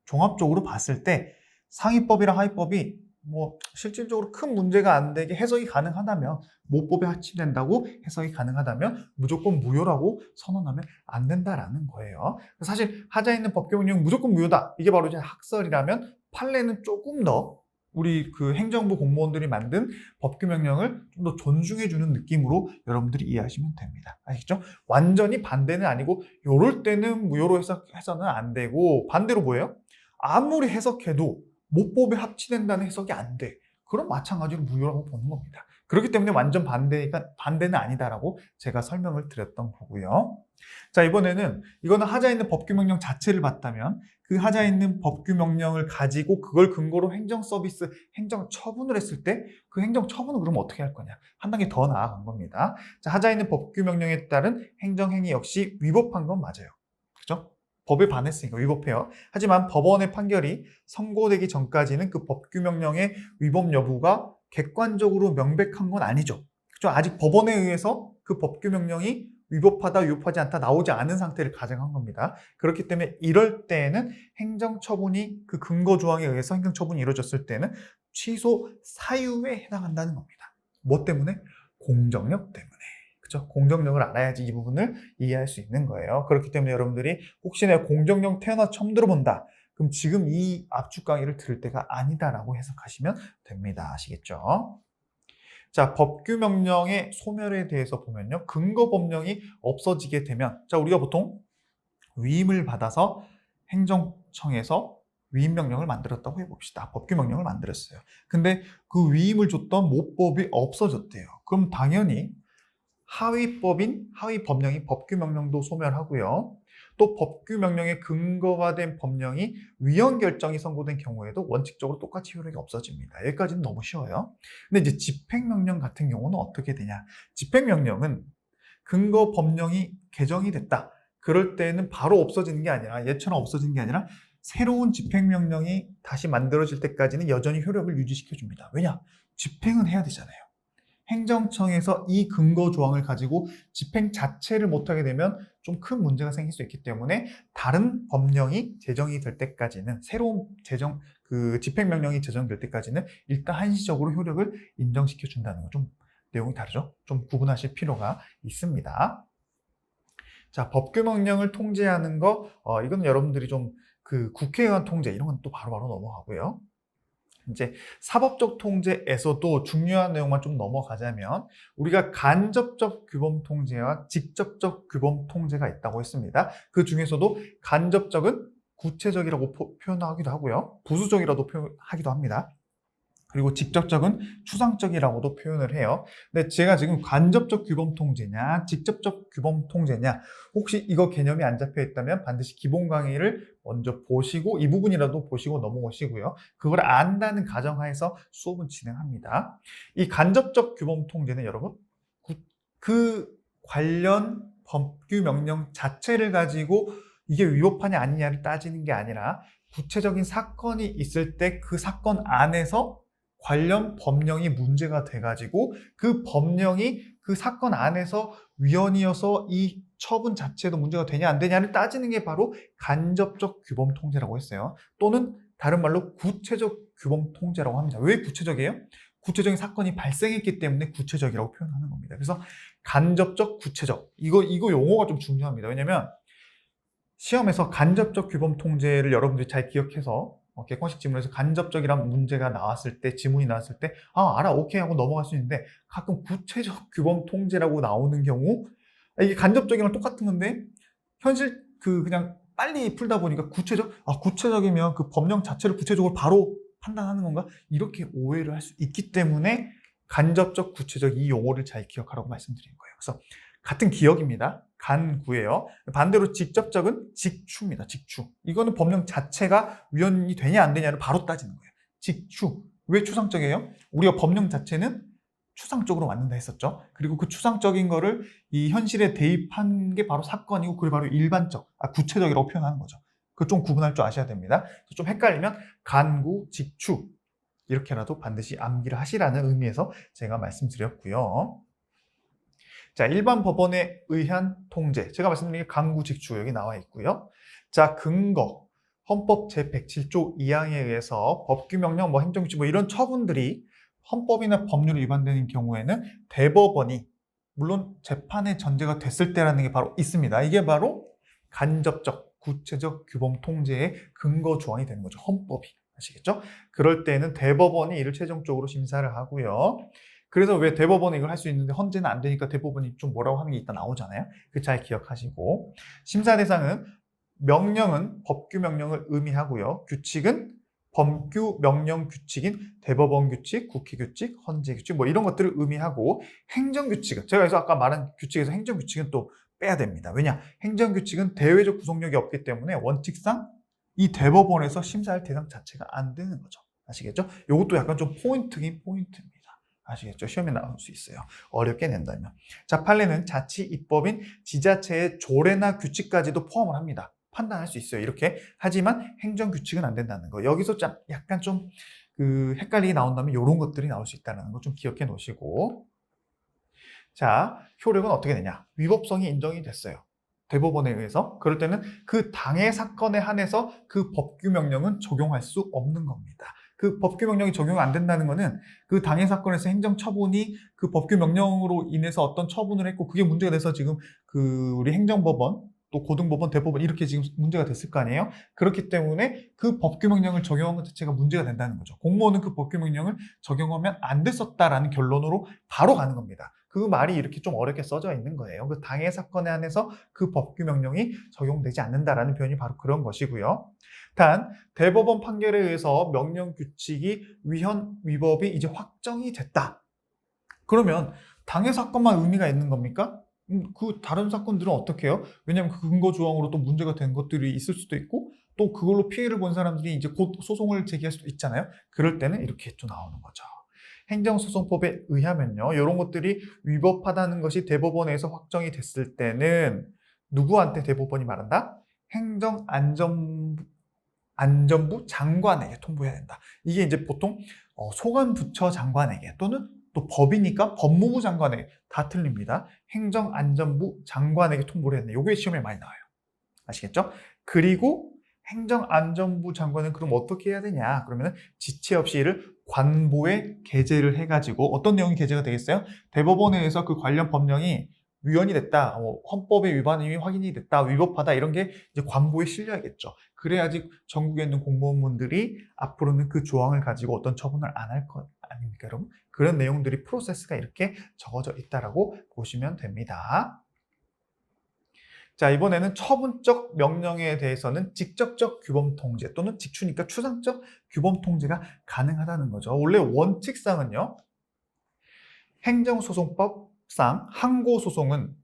종합적으로 봤을 때 상위법이랑 하위법이 뭐 실질적으로 큰 문제가 안 되게 해석이 가능하다면, 모법에 합치된다고 해석이 가능하다면 무조건 무효라고 선언하면 안 된다라는 거예요. 사실 하자에 있는 법규명령 무조건 무효다, 이게 바로 이제 학설이라면, 판례는 조금 더 우리 그 행정부 공무원들이 만든 법규명령을 좀 더 존중해주는 느낌으로 여러분들이 이해하시면 됩니다. 아시죠? 완전히 반대는 아니고, 요럴 때는 무효로 해서는 안 되고, 반대로 뭐예요? 아무리 해석해도 모법에 합치된다는 해석이 안 돼, 그럼 마찬가지로 무효라고 보는 겁니다. 그렇기 때문에 완전 반대는 아니다라고 제가 설명을 드렸던 거고요. 자, 이번에는 이거는 하자에 있는 법규명령 자체를 봤다면, 그 하자에 있는 법규명령을 가지고 그걸 근거로 행정서비스, 행정처분을 했을 때 그 행정처분은 그럼 어떻게 할 거냐, 한 단계 더 나아간 겁니다. 자, 하자에 있는 법규명령에 따른 행정행위 역시 위법한 건 맞아요. 그죠? 법에 반했으니까 위법해요. 하지만 법원의 판결이 선고되기 전까지는 그 법규명령의 위법 여부가 객관적으로 명백한 건 아니죠. 그죠? 아직 법원에 의해서 그 법규명령이 위법하다, 위법하지 않다 나오지 않은 상태를 가정한 겁니다. 그렇기 때문에 이럴 때에는 행정처분이 그 근거조항에 의해서 행정처분이 이루어졌을 때는 취소 사유에 해당한다는 겁니다. 뭐 때문에? 공정력 때문에. 그죠? 공정력을 알아야지 이 부분을 이해할 수 있는 거예요. 그렇기 때문에 여러분들이 혹시나 공정력 태어나 처음 들어본다, 그럼 지금 이 압축 강의를 들을 때가 아니다라고 해석하시면 됩니다. 아시겠죠? 자, 법규명령의 소멸에 대해서 보면요, 근거법령이 없어지게 되면, 자, 우리가 보통 위임을 받아서 행정청에서 위임명령을 만들었다고 해봅시다. 법규명령을 만들었어요. 근데 그 위임을 줬던 모법이 없어졌대요. 그럼 당연히 하위법인, 하위법령인 법규명령도 소멸하고요. 또 법규명령의 근거가 된 법령이 위헌 결정이 선고된 경우에도 원칙적으로 똑같이 효력이 없어집니다. 여기까지는 너무 쉬워요. 근데 이제 집행명령 같은 경우는 어떻게 되냐? 집행명령은 근거 법령이 개정이 됐다, 그럴 때는 바로 없어지는 게 아니라, 얘처럼 없어지는 게 아니라 새로운 집행명령이 다시 만들어질 때까지는 여전히 효력을 유지시켜 줍니다. 왜냐? 집행은 해야 되잖아요. 행정청에서 이 근거 조항을 가지고 집행 자체를 못하게 되면 좀 큰 문제가 생길 수 있기 때문에, 다른 법령이 제정이 될 때까지는, 새로운 집행명령이 제정될 때까지는 일단 한시적으로 효력을 인정시켜 준다는 거, 좀 내용이 다르죠? 좀 구분하실 필요가 있습니다. 자, 법규명령을 통제하는 거, 이건 여러분들이 좀 국회의원 통제 이런 건 또 바로바로 넘어가고요. 이제 사법적 통제에서도 중요한 내용만 좀 넘어가자면, 우리가 간접적 규범 통제와 직접적 규범 통제가 있다고 했습니다. 그 중에서도 간접적은 구체적이라고 표현하기도 하고요, 부수적이라도 표현하기도 합니다. 그리고 직접적은 추상적이라고도 표현을 해요. 근데 제가 지금 간접적 규범 통제냐, 직접적 규범 통제냐, 혹시 이거 개념이 안 잡혀 있다면 반드시 기본 강의를 먼저 보시고, 이 부분이라도 보시고 넘어오시고요. 그걸 안다는 가정하에서 수업은 진행합니다. 이 간접적 규범 통제는 여러분, 그 관련 법규 명령 자체를 가지고 이게 위법하냐 아니냐를 따지는 게 아니라, 구체적인 사건이 있을 때 그 사건 안에서 관련 법령이 문제가 돼가지고 그 법령이 그 사건 안에서 위헌이어서 이 처분 자체도 문제가 되냐 안 되냐를 따지는 게 바로 간접적 규범 통제라고 했어요. 또는 다른 말로 구체적 규범 통제라고 합니다. 왜 구체적이에요? 구체적인 사건이 발생했기 때문에 구체적이라고 표현하는 겁니다. 그래서 간접적, 구체적, 이거 용어가 좀 중요합니다. 왜냐면 시험에서 간접적 규범 통제를 여러분들이 잘 기억해서 객관식 지문에서 간접적이란 문제가 나왔을 때, 지문이 나왔을 때 알아, 오케이 하고 넘어갈 수 있는데, 가끔 구체적 규범 통제라고 나오는 경우, 이게 간접적이랑 똑같은 건데 현실 그냥 빨리 풀다 보니까 구체적이면 그 법령 자체를 구체적으로 바로 판단하는 건가, 이렇게 오해를 할 수 있기 때문에 간접적, 구체적, 이 용어를 잘 기억하라고 말씀드린 거예요. 그래서 같은 기억입니다. 간구예요. 반대로 직접적은 직추입니다. 직추. 이거는 법령 자체가 위헌이 되냐 안 되냐를 바로 따지는 거예요. 직추. 왜 추상적이에요? 우리가 법령 자체는 추상적으로 만든다 했었죠. 그리고 그 추상적인 거를 이 현실에 대입한 게 바로 사건이고, 그게 바로 일반적, 구체적이라고 표현하는 거죠. 그거 좀 구분할 줄 아셔야 됩니다. 좀 헷갈리면 간구, 직추 이렇게라도 반드시 암기를 하시라는 의미에서 제가 말씀드렸고요. 자, 일반 법원에 의한 통제. 제가 말씀드린 게 간구, 직추 여기 나와 있고요. 자, 근거. 헌법 제107조 2항에 의해서 법규명령, 행정규칙 이런 처분들이 헌법이나 법률이 위반되는 경우에는 대법원이 물론 재판의 전제가 됐을 때라는 게 바로 있습니다. 이게 바로 간접적, 구체적 규범 통제의 근거 조항이 되는 거죠. 헌법이. 아시겠죠? 그럴 때는 대법원이 이를 최종적으로 심사를 하고요. 그래서 왜 대법원이 이걸 할 수 있는데 헌재는 안 되니까 대법원이 좀 뭐라고 하는 게 일단 나오잖아요. 그 잘 기억하시고. 심사 대상은 명령은 법규 명령을 의미하고요. 규칙은 법규 명령 규칙인 대법원 규칙, 국회 규칙, 헌재 규칙 이런 것들을 의미하고 행정 규칙은 제가 그래서 아까 말한 규칙에서 행정 규칙은 또 빼야 됩니다. 왜냐? 행정 규칙은 대외적 구속력이 없기 때문에 원칙상 이 대법원에서 심사할 대상 자체가 안 되는 거죠. 아시겠죠? 이것도 약간 좀 포인트긴 포인트입니다. 아시겠죠? 시험에 나올 수 있어요. 어렵게 낸다면. 자, 판례는 자치 입법인 지자체의 조례나 규칙까지도 포함을 합니다. 판단할 수 있어요. 이렇게. 하지만 행정 규칙은 안 된다는 거. 여기서 약간 좀 헷갈리게 나온다면 이런 것들이 나올 수 있다는 거 좀 기억해 놓으시고. 자, 효력은 어떻게 되냐? 위법성이 인정이 됐어요. 대법원에 의해서. 그럴 때는 그 당해 사건에 한해서 그 법규 명령은 적용할 수 없는 겁니다. 그 법규 명령이 적용 안 된다는 거는 그 당해 사건에서 행정 처분이 그 법규 명령으로 인해서 어떤 처분을 했고 그게 문제가 돼서 지금 우리 행정법원 또 고등법원, 대법원 이렇게 지금 문제가 됐을 거 아니에요? 그렇기 때문에 그 법규 명령을 적용한 것 자체가 문제가 된다는 거죠. 공무원은 그 법규 명령을 적용하면 안 됐었다라는 결론으로 바로 가는 겁니다. 그 말이 이렇게 좀 어렵게 써져 있는 거예요. 그 당해 사건에 한해서 그 법규 명령이 적용되지 않는다라는 표현이 바로 그런 것이고요. 단 대법원 판결에 의해서 명령 규칙이 위헌 위법이 이제 확정이 됐다. 그러면 당해 사건만 의미가 있는 겁니까? 그 다른 사건들은 어떻게 해요? 왜냐하면 그 근거 조항으로 또 문제가 된 것들이 있을 수도 있고 또 그걸로 피해를 본 사람들이 이제 곧 소송을 제기할 수도 있잖아요. 그럴 때는 이렇게 또 나오는 거죠. 행정소송법에 의하면요. 이런 것들이 위법하다는 것이 대법원에서 확정이 됐을 때는 누구한테 대법원이 말한다? 행정안전부 장관에게 통보해야 된다. 이게 이제 보통 소관부처 장관에게 또는 또 법이니까 법무부 장관에게 다 틀립니다. 행정안전부 장관에게 통보를 해야 된다. 이게 시험에 많이 나와요. 아시겠죠? 그리고 행정안전부 장관은 그럼 어떻게 해야 되냐? 그러면 지체 없이 이를 관보에 게재를 해가지고 어떤 내용이 게재가 되겠어요? 대법원에 의해서 그 관련 법령이 위헌이 됐다, 헌법의 위반이 확인이 됐다, 위법하다 이런 게 이제 관보에 실려야겠죠. 그래야지 전국에 있는 공무원분들이 앞으로는 그 조항을 가지고 어떤 처분을 안 할 것 아닙니까, 여러분? 그런 내용들이 프로세스가 이렇게 적어져 있다라고 보시면 됩니다. 자, 이번에는 처분적 명령에 대해서는 직접적 규범 통제 또는 직추니까 추상적 규범 통제가 가능하다는 거죠. 원래 원칙상은요. 행정소송법상 항고소송은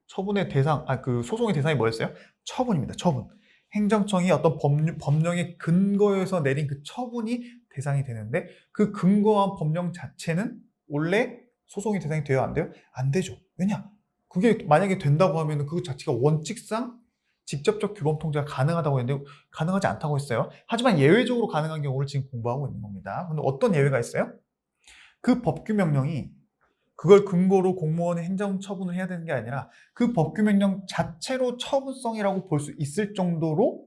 처분의 대상, 그 소송의 대상이 뭐였어요? 처분입니다. 처분. 행정청이 어떤 법령의 근거에서 내린 그 처분이 대상이 되는데 그 근거한 법령 자체는 원래 소송의 대상이 돼요? 안 돼요? 안 되죠. 왜냐? 그게 만약에 된다고 하면 그 자체가 원칙상 직접적 규범 통제가 가능하다고 했는데 가능하지 않다고 했어요. 하지만 예외적으로 가능한 경우를 지금 공부하고 있는 겁니다. 근데 어떤 예외가 있어요? 그 법규 명령이 그걸 근거로 공무원의 행정 처분을 해야 되는 게 아니라 그 법규 명령 자체로 처분성이라고 볼 수 있을 정도로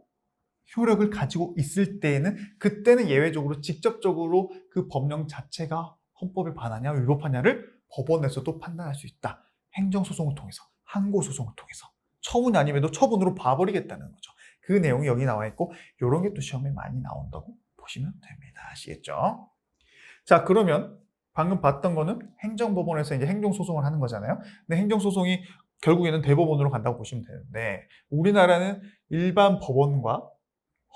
효력을 가지고 있을 때에는 그때는 예외적으로 직접적으로 그 법령 자체가 헌법에 반하냐 위법하냐를 법원에서도 판단할 수 있다. 행정소송을 통해서, 항고소송을 통해서. 처분이 아님에도 처분으로 봐버리겠다는 거죠. 그 내용이 여기 나와 있고 이런 게 또 시험에 많이 나온다고 보시면 됩니다. 아시겠죠? 자, 그러면 방금 봤던 거는 행정법원에서 이제 행정소송을 하는 거잖아요. 근데 행정소송이 결국에는 대법원으로 간다고 보시면 되는데 우리나라는 일반 법원과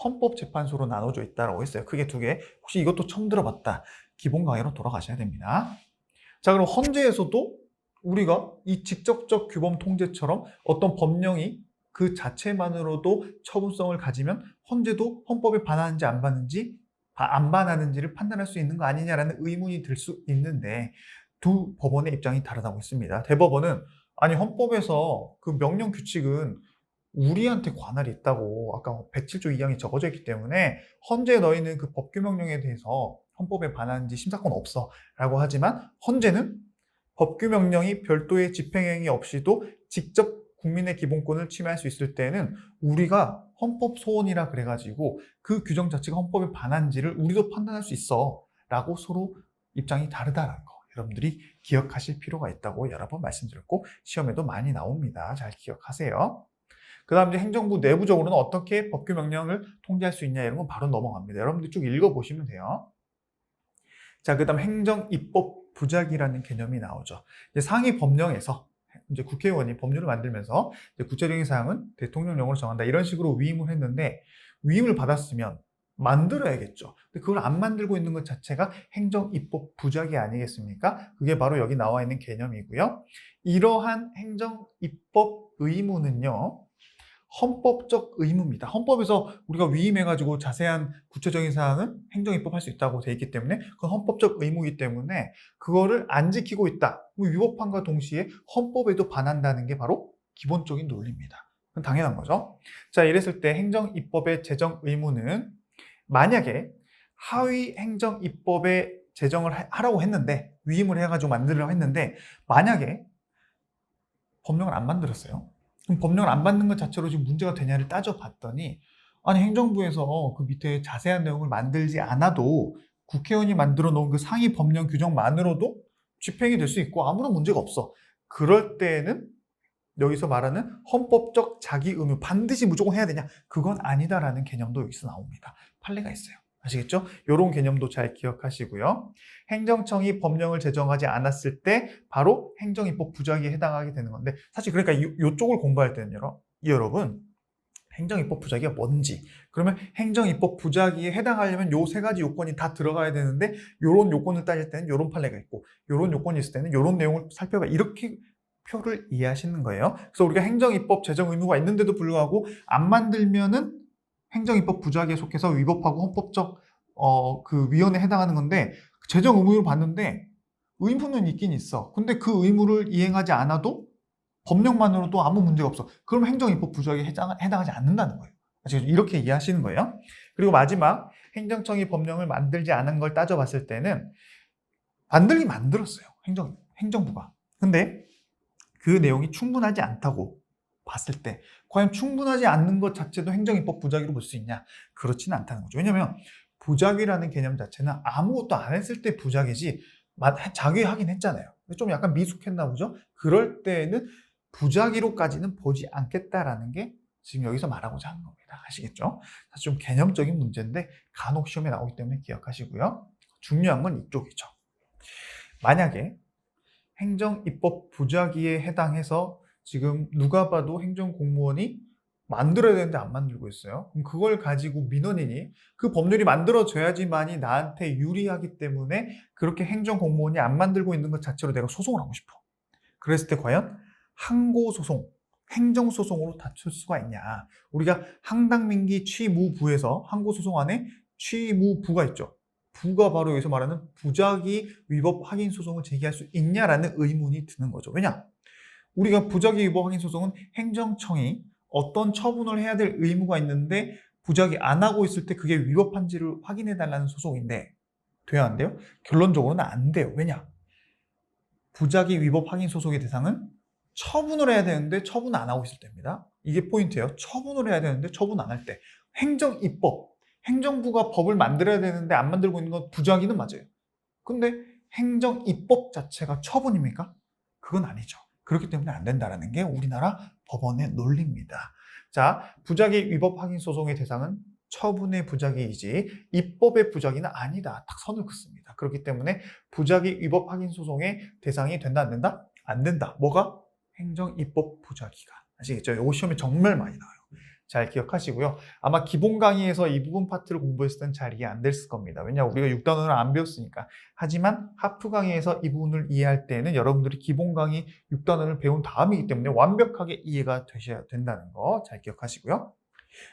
헌법재판소로 나눠져 있다고 했어요. 크게 두 개. 혹시 이것도 처음 들어봤다. 기본 강의로 돌아가셔야 됩니다. 자, 그럼 헌재에서도 우리가 이 직접적 규범 통제처럼 어떤 법령이 그 자체만으로도 처분성을 가지면 헌재도 헌법에 반하는지 안 반하는지를 판단할 수 있는 거 아니냐라는 의문이 들 수 있는데 두 법원의 입장이 다르다고 했습니다. 대법원은 아니 헌법에서 그 명령 규칙은 우리한테 관할이 있다고 아까 107조 2항이 적어져 있기 때문에 헌재에 넣어 있는 그 법규 명령에 대해서 헌법에 반하는지 심사권 없어 라고 하지만 헌재는 법규 명령이 별도의 집행행위 없이도 직접 국민의 기본권을 침해할 수 있을 때는 우리가 헌법 소원이라 그래가지고 그 규정 자체가 헌법에 반한지를 우리도 판단할 수 있어 라고 서로 입장이 다르다는 거 여러분들이 기억하실 필요가 있다고 여러 번 말씀드렸고 시험에도 많이 나옵니다. 잘 기억하세요. 그 다음 이제 행정부 내부적으로는 어떻게 법규 명령을 통제할 수 있냐 이런 건 바로 넘어갑니다. 여러분들 쭉 읽어보시면 돼요. 자, 그 다음 행정입법 부작이라는 개념이 나오죠. 이제 상위 법령에서 이제 국회의원이 법률을 만들면서 이제 구체적인 사항은 대통령령으로 정한다 이런 식으로 위임을 했는데 위임을 받았으면 만들어야겠죠. 근데 그걸 안 만들고 있는 것 자체가 행정입법 부작이 아니겠습니까? 그게 바로 여기 나와 있는 개념이고요. 이러한 행정입법 의무는요. 헌법적 의무입니다. 헌법에서 우리가 위임해가지고 자세한 구체적인 사항은 행정입법할 수 있다고 돼 있기 때문에 그건 헌법적 의무이기 때문에 그거를 안 지키고 있다. 위법함과 동시에 헌법에도 반한다는 게 바로 기본적인 논리입니다. 그건 당연한 거죠. 자, 이랬을 때 행정입법의 제정 의무는 만약에 하위 행정입법에 제정을 하라고 했는데 위임을 해가지고 만들려고 했는데 만약에 법령을 안 만들었어요. 그럼 법령을 안 만든 것 자체로 지금 문제가 되냐를 따져봤더니 아니 행정부에서 그 밑에 자세한 내용을 만들지 않아도 국회의원이 만들어 놓은 그 상위 법령 규정만으로도 집행이 될 수 있고 아무런 문제가 없어. 그럴 때에는 여기서 말하는 헌법적 자기 의무 반드시 무조건 해야 되냐? 그건 아니다라는 개념도 여기서 나옵니다. 판례가 있어요. 아시겠죠? 이런 개념도 잘 기억하시고요. 행정청이 법령을 제정하지 않았을 때 바로 행정입법 부작위에 해당하게 되는 건데 사실 그러니까 이쪽을 공부할 때는 여러분 행정입법 부작위가 뭔지 그러면 행정입법 부작위에 해당하려면 요 세 가지 요건이 다 들어가야 되는데 요런 요건을 따질 때는 요런 판례가 있고 요런 요건이 있을 때는 요런 내용을 살펴봐 이렇게 표를 이해하시는 거예요. 그래서 우리가 행정입법 제정 의무가 있는데도 불구하고 안 만들면은 행정입법 부작위에 속해서 위법하고 헌법적 그 위헌에 해당하는 건데 제정 의무를 봤는데 의무는 있긴 있어. 근데 그 의무를 이행하지 않아도 법령만으로도 아무 문제가 없어. 그럼 행정입법 부작위에 해당하지 않는다는 거예요. 이렇게 이해하시는 거예요. 그리고 마지막 행정청이 법령을 만들지 않은 걸 따져봤을 때는 만들긴 만들었어요. 행정부가. 근데 그 내용이 충분하지 않다고 봤을 때 과연 충분하지 않는 것 자체도 행정입법 부작위로 볼 수 있냐? 그렇지는 않다는 거죠. 왜냐하면 부작위라는 개념 자체는 아무것도 안 했을 때 부작위지 자기하긴 했잖아요. 좀 약간 미숙했나 보죠? 그럴 때는 부작위로까지는 보지 않겠다라는 게 지금 여기서 말하고자 하는 겁니다. 아시겠죠? 사실 좀 개념적인 문제인데 간혹 시험에 나오기 때문에 기억하시고요. 중요한 건 이쪽이죠. 만약에 행정입법 부작위에 해당해서 지금 누가 봐도 행정공무원이 만들어야 되는데 안 만들고 있어요. 그럼 그걸 가지고 민원인이 그 법률이 만들어져야지만이 나한테 유리하기 때문에 그렇게 행정공무원이 안 만들고 있는 것 자체로 내가 소송을 하고 싶어. 그랬을 때 과연 항고소송, 행정소송으로 다툴 수가 있냐. 우리가 항당민기 취무부에서 항고소송 안에 취무부가 있죠. 부가 바로 여기서 말하는 부작위 위법 확인 소송을 제기할 수 있냐라는 의문이 드는 거죠. 왜냐? 우리가 부작위 위법 확인 소송은 행정청이 어떤 처분을 해야 될 의무가 있는데 부작위 안 하고 있을 때 그게 위법한지를 확인해 달라는 소송인데 돼야 안 돼요? 결론적으로는 안 돼요. 왜냐? 부작위 위법 확인 소송의 대상은 처분을 해야 되는데 처분 안 하고 있을 때입니다. 이게 포인트예요. 처분을 해야 되는데 처분 안 할 때. 행정입법. 행정부가 법을 만들어야 되는데 안 만들고 있는 건 부작위는 맞아요. 근데 행정입법 자체가 처분입니까? 그건 아니죠. 그렇기 때문에 안 된다는 게 우리나라 법원의 논리입니다. 자, 부작위 위법 확인 소송의 대상은 처분의 부작위이지 입법의 부작위는 아니다. 딱 선을 긋습니다. 그렇기 때문에 부작위 위법 확인 소송의 대상이 된다 안 된다? 안 된다. 뭐가? 행정입법 부작위가. 아시겠죠? 이거 시험에 정말 많이 나와요. 잘 기억하시고요. 아마 기본 강의에서 이 부분 파트를 공부했을 때는 잘 이해 안 됐을 겁니다. 왜냐 우리가 6단원을 안 배웠으니까. 하지만 하프 강의에서 이 부분을 이해할 때는 여러분들이 기본 강의 6단원을 배운 다음이기 때문에 완벽하게 이해가 되셔야 된다는 거 잘 기억하시고요.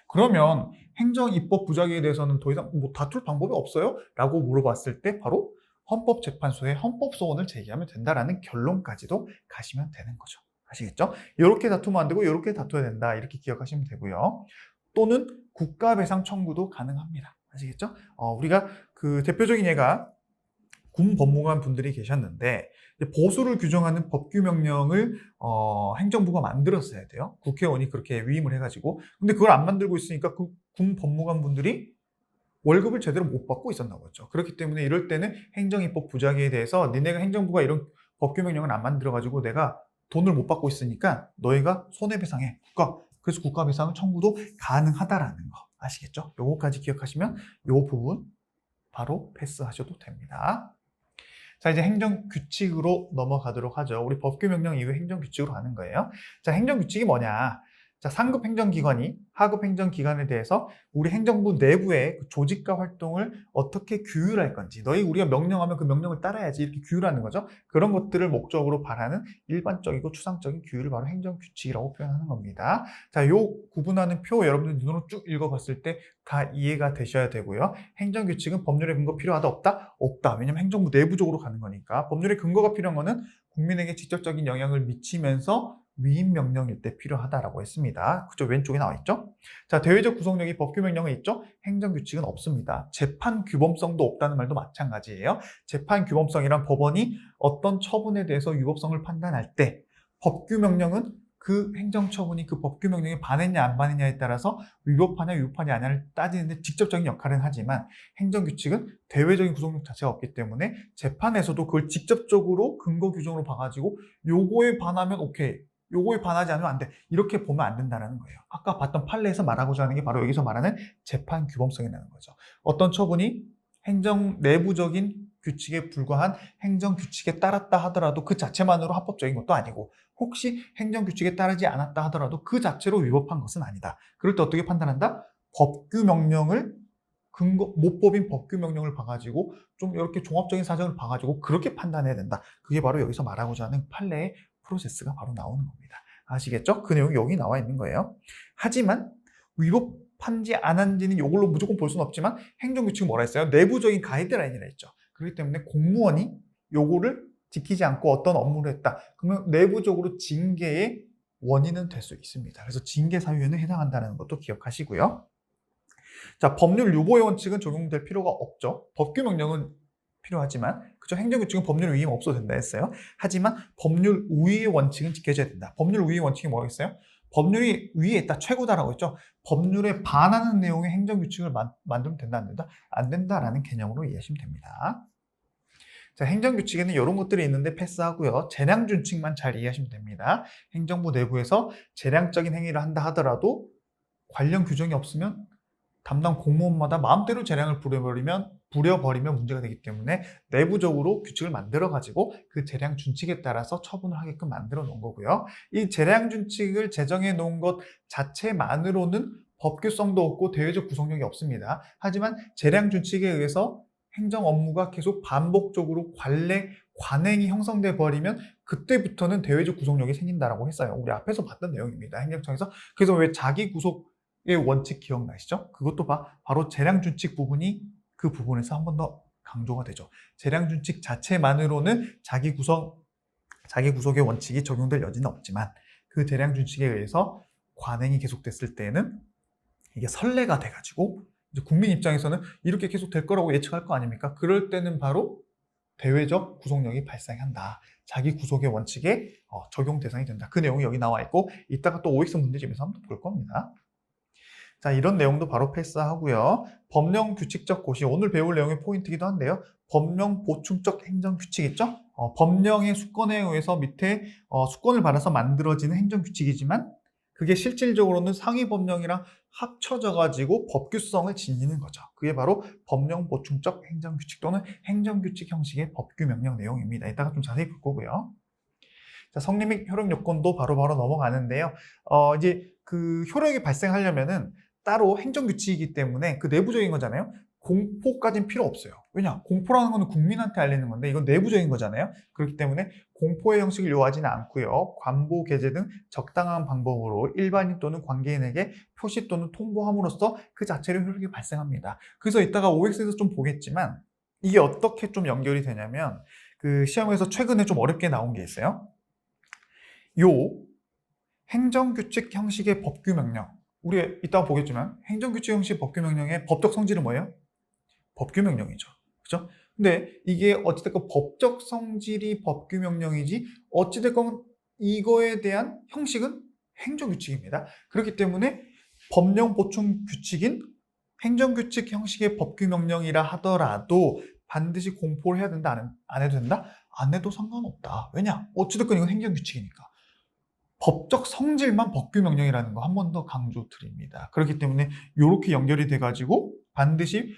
그러면 행정입법 부작위에 대해서는 더 이상 뭐 다툴 방법이 없어요? 라고 물어봤을 때 바로 헌법재판소에 헌법소원을 제기하면 된다라는 결론까지도 가시면 되는 거죠. 아시겠죠? 이렇게 다투면 안 되고 이렇게 다투어야 된다. 이렇게 기억하시면 되고요. 또는 국가배상 청구도 가능합니다. 아시겠죠? 우리가 그 대표적인 예가 군법무관 분들이 계셨는데 보수를 규정하는 법규명령을 행정부가 만들었어야 돼요. 국회의원이 그렇게 위임을 해가지고. 근데 그걸 안 만들고 있으니까 그 군법무관 분들이 월급을 제대로 못 받고 있었나 보죠. 그렇기 때문에 이럴 때는 행정입법 부작위에 대해서 니네가 행정부가 이런 법규명령을 안 만들어가지고 내가 돈을 못 받고 있으니까 너희가 손해배상해. 그래서 국가배상을 청구도 가능하다라는 거 아시겠죠? 요거까지 기억하시면 요 부분 바로 패스하셔도 됩니다. 자, 이제 행정규칙으로 넘어가도록 하죠. 우리 법규명령 이후에 행정규칙으로 가는 거예요. 자, 행정규칙이 뭐냐? 자, 상급 행정기관이 하급 행정기관에 대해서 우리 행정부 내부의 그 조직과 활동을 어떻게 규율할 건지, 우리가 명령하면 그 명령을 따라야지 이렇게 규율하는 거죠. 그런 것들을 목적으로 바라는 일반적이고 추상적인 규율을 바로 행정규칙이라고 표현하는 겁니다. 자, 요 구분하는 표 여러분들 눈으로 쭉 읽어봤을 때 다 이해가 되셔야 되고요. 행정규칙은 법률의 근거 필요하다 없다? 없다. 왜냐면 행정부 내부적으로 가는 거니까. 법률의 근거가 필요한 거는 국민에게 직접적인 영향을 미치면서 위임 명령일 때 필요하다라고 했습니다. 그쪽 왼쪽에 나와 있죠? 자, 대외적 구속력이 법규명령에 있죠? 행정규칙은 없습니다. 재판 규범성도 없다는 말도 마찬가지예요. 재판 규범성이란 법원이 어떤 처분에 대해서 유법성을 판단할 때 법규명령은 그 행정처분이 그 법규명령에 반했냐 안 반했냐에 따라서 위법하냐 위법하냐 아냐를 따지는데 직접적인 역할은 하지만 행정규칙은 대외적인 구속력 자체가 없기 때문에 재판에서도 그걸 직접적으로 근거 규정으로 봐가지고 요거에 반하면 오케이, 요거에 반하지 않으면 안 돼. 이렇게 보면 안 된다는 거예요. 아까 봤던 판례에서 말하고자 하는 게 바로 여기서 말하는 재판 규범성이라는 거죠. 어떤 처분이 행정 내부적인 규칙에 불과한 행정규칙에 따랐다 하더라도 그 자체만으로 합법적인 것도 아니고 혹시 행정규칙에 따르지 않았다 하더라도 그 자체로 위법한 것은 아니다. 그럴 때 어떻게 판단한다? 법규명령을 모법인 법규명령을 봐가지고 좀 이렇게 종합적인 사정을 봐가지고 그렇게 판단해야 된다. 그게 바로 여기서 말하고자 하는 판례의 프로세스가 바로 나오는 겁니다. 아시겠죠? 그 내용이 여기 나와 있는 거예요. 하지만 위법한지 안 한지는 이걸로 무조건 볼 수는 없지만 행정규칙은 뭐라 했어요? 내부적인 가이드라인이라 했죠. 그렇기 때문에 공무원이 요거를 지키지 않고 어떤 업무를 했다. 그러면 내부적으로 징계의 원인은 될 수 있습니다. 그래서 징계 사유에는 해당한다는 것도 기억하시고요. 자, 법률 유보의 원칙은 적용될 필요가 없죠. 법규명령은 필요하지만, 그죠? 행정규칙은 법률 위임 없어도 된다 했어요. 하지만 법률 우위의 원칙은 지켜져야 된다. 법률 우위의 원칙이 뭐겠어요? 법률이 위에 있다, 최고다라고 했죠. 법률에 반하는 내용의 행정규칙을 만들면 된다, 안 된다? 안 된다라는 개념으로 이해하시면 됩니다. 자, 행정규칙에는 이런 것들이 있는데 패스하고요. 재량준칙만 잘 이해하시면 됩니다. 행정부 내부에서 재량적인 행위를 한다 하더라도 관련 규정이 없으면 담당 공무원마다 마음대로 재량을 부려버리면 문제가 되기 때문에 내부적으로 규칙을 만들어가지고 그 재량 준칙에 따라서 처분을 하게끔 만들어 놓은 거고요. 이 재량 준칙을 제정해 놓은 것 자체만으로는 법규성도 없고 대외적 구속력이 없습니다. 하지만 재량 준칙에 의해서 행정 업무가 계속 반복적으로 관행이 형성돼 버리면 그때부터는 대외적 구속력이 생긴다라고 했어요. 우리 앞에서 봤던 내용입니다. 행정청에서. 그래서 왜 자기 구속의 원칙 기억나시죠? 그것도 바로 재량준칙 부분이 그 부분에서 한 번 더 강조가 되죠. 재량준칙 자체만으로는 자기 구속의 원칙이 적용될 여지는 없지만 그 재량준칙에 의해서 관행이 계속됐을 때에는 이게 선례가 돼가지고 이제 국민 입장에서는 이렇게 계속 될 거라고 예측할 거 아닙니까? 그럴 때는 바로 대외적 구속력이 발생한다. 자기 구속의 원칙에 적용 대상이 된다. 그 내용이 여기 나와 있고 이따가 또 OX 문제집에서 한번 볼 겁니다. 자, 이런 내용도 바로 패스하고요. 법령 규칙적 고시, 오늘 배울 내용의 포인트이기도 한데요. 법령 보충적 행정 규칙 있죠? 법령의 수권에 의해서 밑에 수권을 받아서 만들어지는 행정 규칙이지만 그게 실질적으로는 상위 법령이랑 합쳐져 가지고 법규성을 지니는 거죠. 그게 바로 법령 보충적 행정규칙 또는 행정규칙 형식의 법규명령 내용입니다. 이따가 좀 자세히 볼 거고요. 자, 성립 및 효력 요건도 바로바로 넘어가는데요. 이제 그 효력이 발생하려면은 따로 행정규칙이기 때문에 그 내부적인 거잖아요. 공포까지는 필요 없어요. 왜냐? 공포라는 거는 국민한테 알리는 건데 이건 내부적인 거잖아요. 그렇기 때문에 공포의 형식을 요하지는 않고요. 관보, 게재 등 적당한 방법으로 일반인 또는 관계인에게 표시 또는 통보함으로써 그 자체로 효력이 발생합니다. 그래서 이따가 OX에서 좀 보겠지만 이게 어떻게 좀 연결이 되냐면 그 시험에서 최근에 좀 어렵게 나온 게 있어요. 요 행정규칙 형식의 법규명령, 우리 이따가 보겠지만 행정규칙 형식 법규명령의 법적 성질은 뭐예요? 법규명령이죠. 그죠? 근데 이게 어찌됐건 법적 성질이 법규명령이지 어찌됐건 이거에 대한 형식은 행정규칙입니다. 그렇기 때문에 법령 보충 규칙인 행정규칙 형식의 법규명령이라 하더라도 반드시 공포를 해야 된다, 안 해도 된다? 안 해도 상관없다. 왜냐? 어찌됐건 이건 행정규칙이니까. 법적 성질만 법규명령이라는 거 한 번 더 강조드립니다. 그렇기 때문에 이렇게 연결이 돼가지고 반드시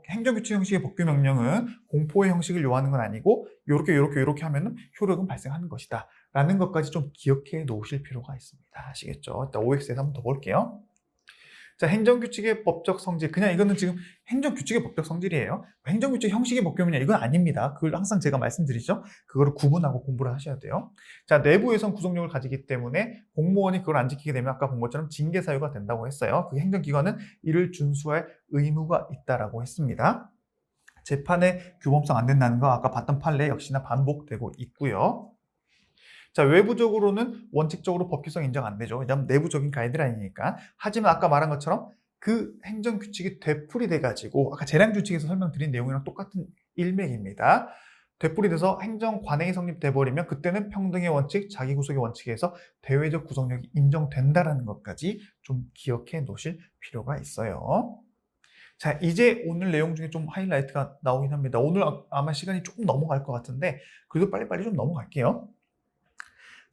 행정규칙 형식의 법규명령은 공포의 형식을 요하는 건 아니고 이렇게 하면은 효력은 발생하는 것이다 라는 것까지 좀 기억해 놓으실 필요가 있습니다. 아시겠죠? 일단 OX에서 한 번 더 볼게요. 자, 행정규칙의 법적 성질. 그냥 이거는 지금 행정규칙의 법적 성질이에요. 행정규칙 형식의 법규명령 이건 아닙니다. 그걸 항상 제가 말씀드리죠. 그거를 구분하고 공부를 하셔야 돼요. 자, 내부에선 구속력을 가지기 때문에 공무원이 그걸 안 지키게 되면 아까 본 것처럼 징계 사유가 된다고 했어요. 그 행정기관은 이를 준수할 의무가 있다라고 했습니다. 재판의 규범성 안 된다는 거 아까 봤던 판례 역시나 반복되고 있고요. 자, 외부적으로는 원칙적으로 법규성 인정 안 되죠. 왜냐하면 내부적인 가이드라인이니까. 하지만 아까 말한 것처럼 그 행정규칙이 되풀이 돼가지고 아까 재량규칙에서 설명드린 내용이랑 똑같은 일맥입니다. 되풀이 돼서 행정관행이 성립돼버리면 그때는 평등의 원칙, 자기구속의 원칙에서 대외적 구속력이 인정된다는 것까지 좀 기억해 놓으실 필요가 있어요. 자, 이제 오늘 내용 중에 좀 하이라이트가 나오긴 합니다. 오늘 아마 시간이 조금 넘어갈 것 같은데 그래도 빨리빨리 좀 넘어갈게요.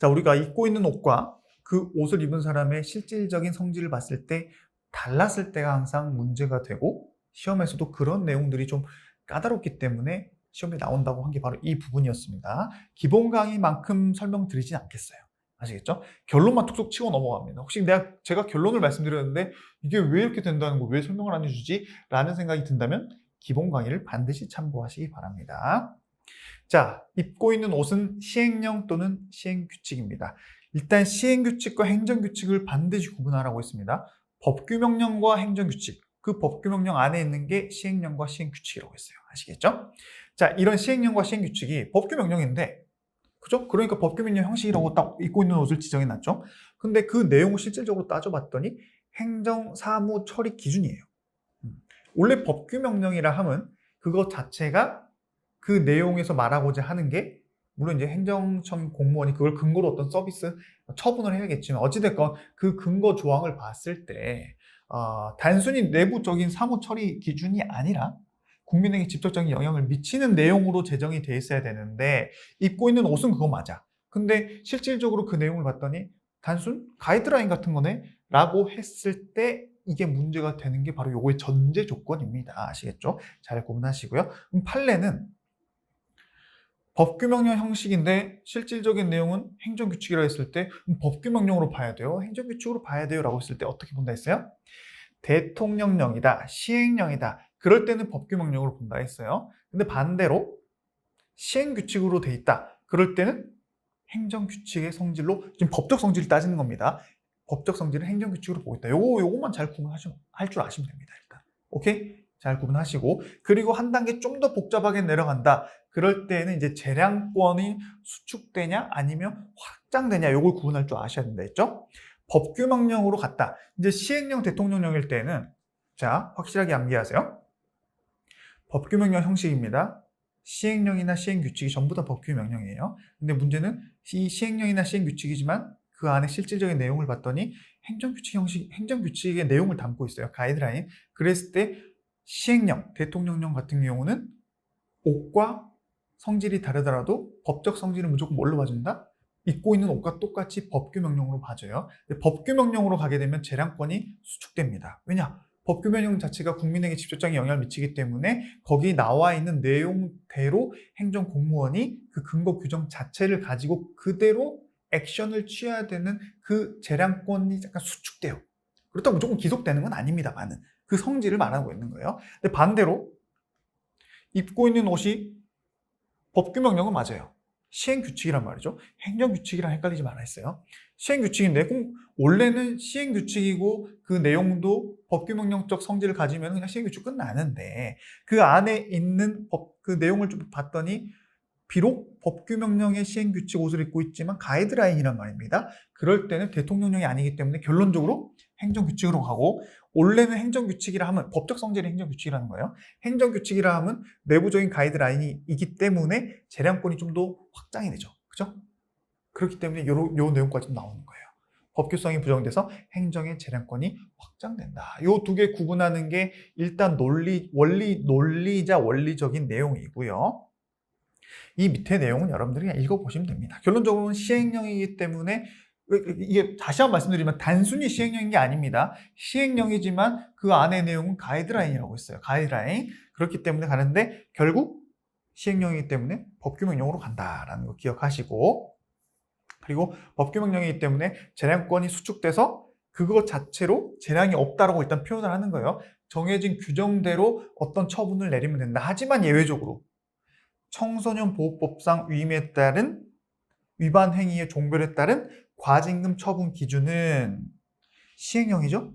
자, 우리가 입고 있는 옷과 그 옷을 입은 사람의 실질적인 성질을 봤을 때 달랐을 때가 항상 문제가 되고 시험에서도 그런 내용들이 좀 까다롭기 때문에 시험에 나온다고 한 게 바로 이 부분이었습니다. 기본 강의만큼 설명드리진 않겠어요. 아시겠죠? 결론만 툭툭 치고 넘어갑니다. 혹시 제가 결론을 말씀드렸는데 이게 왜 이렇게 된다는 거 왜 설명을 안 해주지? 라는 생각이 든다면 기본 강의를 반드시 참고하시기 바랍니다. 자, 입고 있는 옷은 시행령 또는 시행규칙입니다. 일단 시행규칙과 행정규칙을 반드시 구분하라고 했습니다. 법규명령과 행정규칙, 그 법규명령 안에 있는 게 시행령과 시행규칙이라고 했어요. 아시겠죠? 자, 이런 시행령과 시행규칙이 법규명령인데, 그죠? 그러니까 법규명령 형식이라고 딱 입고 있는 옷을 지정해놨죠. 근데 그 내용을 실질적으로 따져봤더니 행정사무 처리 기준이에요. 원래 법규명령이라 하면 그것 자체가 그 내용에서 말하고자 하는 게 물론 이제 행정청 공무원이 그걸 근거로 어떤 서비스 처분을 해야겠지만 어찌됐건 그 근거 조항을 봤을 때 단순히 내부적인 사무 처리 기준이 아니라 국민에게 직접적인 영향을 미치는 내용으로 제정이 돼 있어야 되는데 입고 있는 옷은 그거 맞아. 근데 실질적으로 그 내용을 봤더니 단순 가이드라인 같은 거네 라고 했을 때 이게 문제가 되는 게 바로 요거의 전제 조건입니다. 아시겠죠? 잘 구분하시고요. 그럼 판례는 법규명령 형식인데 실질적인 내용은 행정규칙이라 했을 때 법규명령으로 봐야 돼요. 행정규칙으로 봐야 돼요 라고 했을 때 어떻게 본다 했어요? 대통령령이다, 시행령이다. 그럴 때는 법규명령으로 본다 했어요. 근데 반대로 시행규칙으로 돼 있다. 그럴 때는 행정규칙의 성질로 지금 법적 성질을 따지는 겁니다. 법적 성질은 행정규칙으로 보고 있다. 요거만 잘 구분할 줄 아시면 됩니다. 일단. 오케이? 잘 구분하시고 그리고 한 단계 좀 더 복잡하게 내려간다. 그럴 때는 이제 재량권이 수축되냐 아니면 확장되냐 요걸 구분할 줄 아셔야 된다 했죠? 법규명령으로 갔다. 이제 시행령 대통령령일 때는 자 확실하게 암기하세요. 법규명령 형식입니다. 시행령이나 시행규칙이 전부 다 법규명령이에요. 근데 문제는 이 시행령이나 시행규칙이지만 그 안에 실질적인 내용을 봤더니 행정규칙 형식, 행정규칙의 내용을 담고 있어요. 가이드라인. 그랬을 때 시행령, 대통령령 같은 경우는 옷과 성질이 다르더라도 법적 성질은 무조건 뭘로 봐준다? 입고 있는 옷과 똑같이 법규명령으로 봐줘요. 법규명령으로 가게 되면 재량권이 수축됩니다. 왜냐? 법규명령 자체가 국민에게 직접적인 영향을 미치기 때문에 거기 나와 있는 내용대로 행정공무원이 그 근거 규정 자체를 가지고 그대로 액션을 취해야 되는 그 재량권이 약간 수축돼요. 그렇다고 무조건 기속되는 건 아닙니다만은 그 성질을 말하고 있는 거예요. 근데 반대로 입고 있는 옷이 법규명령은 맞아요. 시행규칙이란 말이죠. 행정규칙이랑 헷갈리지 말아 했어요. 시행규칙인데 그럼 원래는 시행규칙이고 그 내용도 법규명령적 성질을 가지면 그냥 시행규칙 끝나는데 그 안에 있는 그 내용을 좀 봤더니 비록 법규명령의 시행규칙 옷을 입고 있지만 가이드라인이란 말입니다. 그럴 때는 대통령령이 아니기 때문에 결론적으로 행정규칙으로 가고, 원래는 행정규칙이라 하면 법적 성질이 행정규칙이라는 거예요. 행정규칙이라 하면 내부적인 가이드라인이기 때문에 재량권이 좀 더 확장이 되죠. 그죠? 그렇기 때문에 요 내용까지 나오는 거예요. 법규성이 부정돼서 행정의 재량권이 확장된다. 요 두 개 구분하는 게 일단 논리자 원리적인 내용이고요. 이 밑에 내용은 여러분들이 그냥 읽어보시면 됩니다. 결론적으로는 시행령이기 때문에, 이게 다시 한번 말씀드리면 단순히 시행령인 게 아닙니다. 시행령이지만 그 안의 내용은 가이드라인이라고 있어요. 가이드라인. 그렇기 때문에 가는데 결국 시행령이기 때문에 법규명령으로 간다라는 거 기억하시고, 그리고 법규명령이기 때문에 재량권이 수축돼서 그것 자체로 재량이 없다라고 일단 표현을 하는 거예요. 정해진 규정대로 어떤 처분을 내리면 된다. 하지만 예외적으로 청소년 보호법상 위임에 따른 위반 행위의 종별에 따른 과징금 처분 기준은 시행령이죠?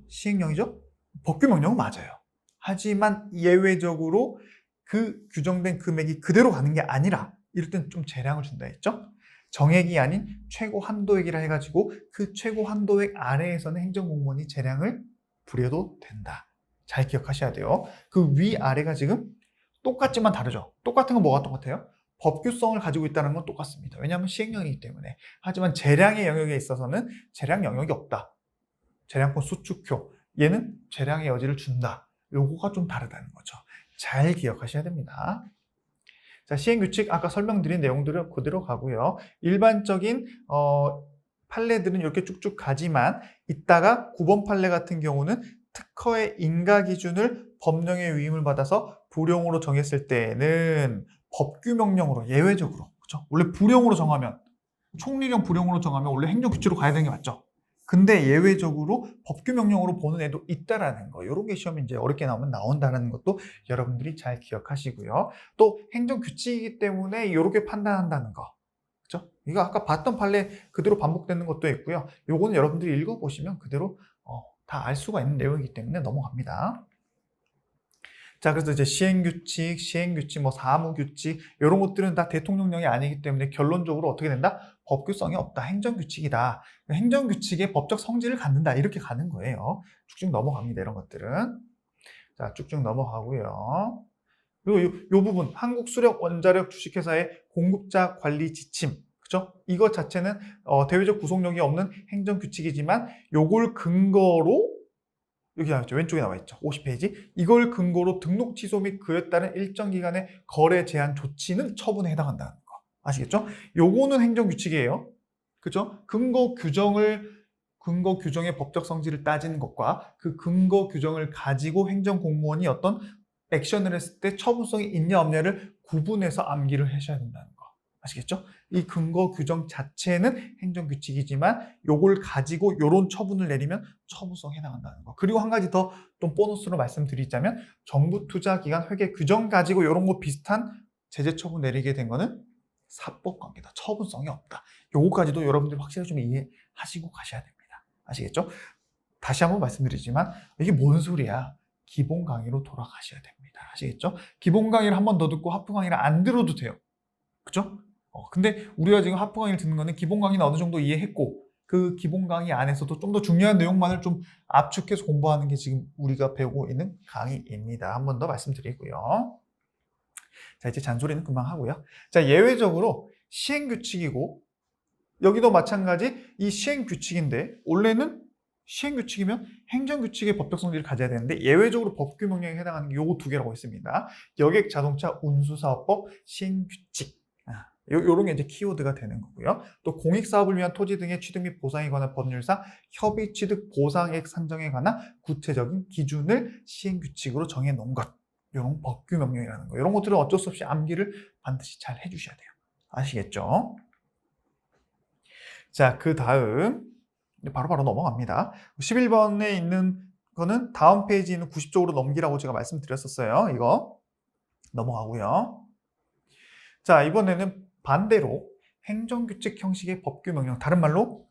법규명령은 맞아요. 하지만 예외적으로 그 규정된 금액이 그대로 가는 게 아니라, 이럴 땐 좀 재량을 준다 했죠? 정액이 아닌 최고 한도액이라 해가지고 그 최고 한도액 아래에서는 행정공무원이 재량을 부려도 된다. 잘 기억하셔야 돼요. 그 위아래가 지금 똑같지만 다르죠. 똑같은 건 뭐가 똑같아요? 법규성을 가지고 있다는 건 똑같습니다. 왜냐하면 시행령이기 때문에. 하지만 재량의 영역에 있어서는 재량 영역이 없다. 재량권 수축효. 얘는 재량의 여지를 준다. 요거가 좀 다르다는 거죠. 잘 기억하셔야 됩니다. 자, 시행규칙 아까 설명드린 내용들은 그대로 가고요. 일반적인 판례들은 이렇게 쭉쭉 가지만, 이따가 9번 판례 같은 경우는 특허의 인가 기준을 법령의 위임을 받아서 불용으로 정했을 때는 법규명령으로 예외적으로, 그렇죠? 원래 불용으로 정하면, 총리령 불용으로 정하면 원래 행정규칙으로 가야 되는 게 맞죠? 근데 예외적으로 법규명령으로 보는 애도 있다라는 거. 이런 게 시험에 이제 어렵게 나오면 나온다는 것도 여러분들이 잘 기억하시고요. 또 행정규칙이기 때문에 이렇게 판단한다는 거. 그렇죠? 이거 아까 봤던 판례 그대로 반복되는 것도 있고요. 요거는 여러분들이 읽어보시면 그대로 다 알 수가 있는 내용이기 때문에 넘어갑니다. 자, 그래서 이제 시행규칙, 뭐 사무규칙 이런 것들은 다 대통령령이 아니기 때문에 결론적으로 어떻게 된다? 법규성이 없다. 행정규칙이다. 행정규칙의 법적 성질을 갖는다. 이렇게 가는 거예요. 쭉쭉 넘어갑니다. 이런 것들은. 자, 쭉쭉 넘어가고요. 그리고 요 부분, 한국수력원자력 주식회사의 공급자 관리 지침. 그죠? 이것 자체는 대외적 구속력이 없는 행정규칙이지만 요걸 근거로, 여기 나와있죠. 왼쪽에 나와있죠. 50페이지. 이걸 근거로 등록 취소 및 그에 따른 일정 기간의 거래 제한 조치는 처분에 해당한다는 거. 아시겠죠? 요거는 행정규칙이에요. 그죠? 근거 규정의 법적 성질을 따지는 것과 그 근거 규정을 가지고 행정공무원이 어떤 액션을 했을 때 처분성이 있냐 없냐를 구분해서 암기를 하셔야 된다는 거. 아시겠죠? 이 근거 규정 자체는 행정규칙이지만 요걸 가지고 요런 처분을 내리면 처분성에 해당한다는 거. 그리고 한 가지 더 좀 보너스로 말씀드리자면, 정부 투자 기간 회계 규정 가지고 요런 거 비슷한 제재 처분 내리게 된 거는 사법관계다. 처분성이 없다. 요거까지도 여러분들 확실히 좀 이해하시고 가셔야 됩니다. 아시겠죠? 다시 한번 말씀드리지만 이게 뭔 소리야? 기본 강의로 돌아가셔야 됩니다. 아시겠죠? 기본 강의를 한 번 더 듣고 하프 강의를 안 들어도 돼요. 그죠? 근데 우리가 지금 하프 강의를 듣는 거는 기본 강의는 어느 정도 이해했고, 그 기본 강의 안에서도 좀 더 중요한 내용만을 좀 압축해서 공부하는 게 지금 우리가 배우고 있는 강의입니다. 한 번 더 말씀드리고요. 자, 이제 잔소리는 그만 하고요. 자, 예외적으로 시행규칙이고, 여기도 마찬가지 이 시행규칙인데, 원래는 시행규칙이면 행정규칙의 법적 성질을 가져야 되는데 예외적으로 법규명령에 해당하는 게 요거 두 개라고 있습니다. 여객자동차 운수사업법 시행규칙. 요런 게 이제 키워드가 되는 거고요. 또 공익사업을 위한 토지 등의 취득 및 보상에 관한 법률상 협의 취득 보상액 산정에 관한 구체적인 기준을 시행규칙으로 정해놓은 것. 이런 법규명령이라는 거. 이런 것들은 어쩔 수 없이 암기를 반드시 잘 해주셔야 돼요. 아시겠죠? 자, 그 다음 바로바로 넘어갑니다. 11번에 있는 거는 다음 페이지에 있는 90쪽으로 넘기라고 제가 말씀드렸었어요. 이거 넘어가고요. 자, 이번에는 반대로 행정규칙 형식의 법규명령, 다른 말로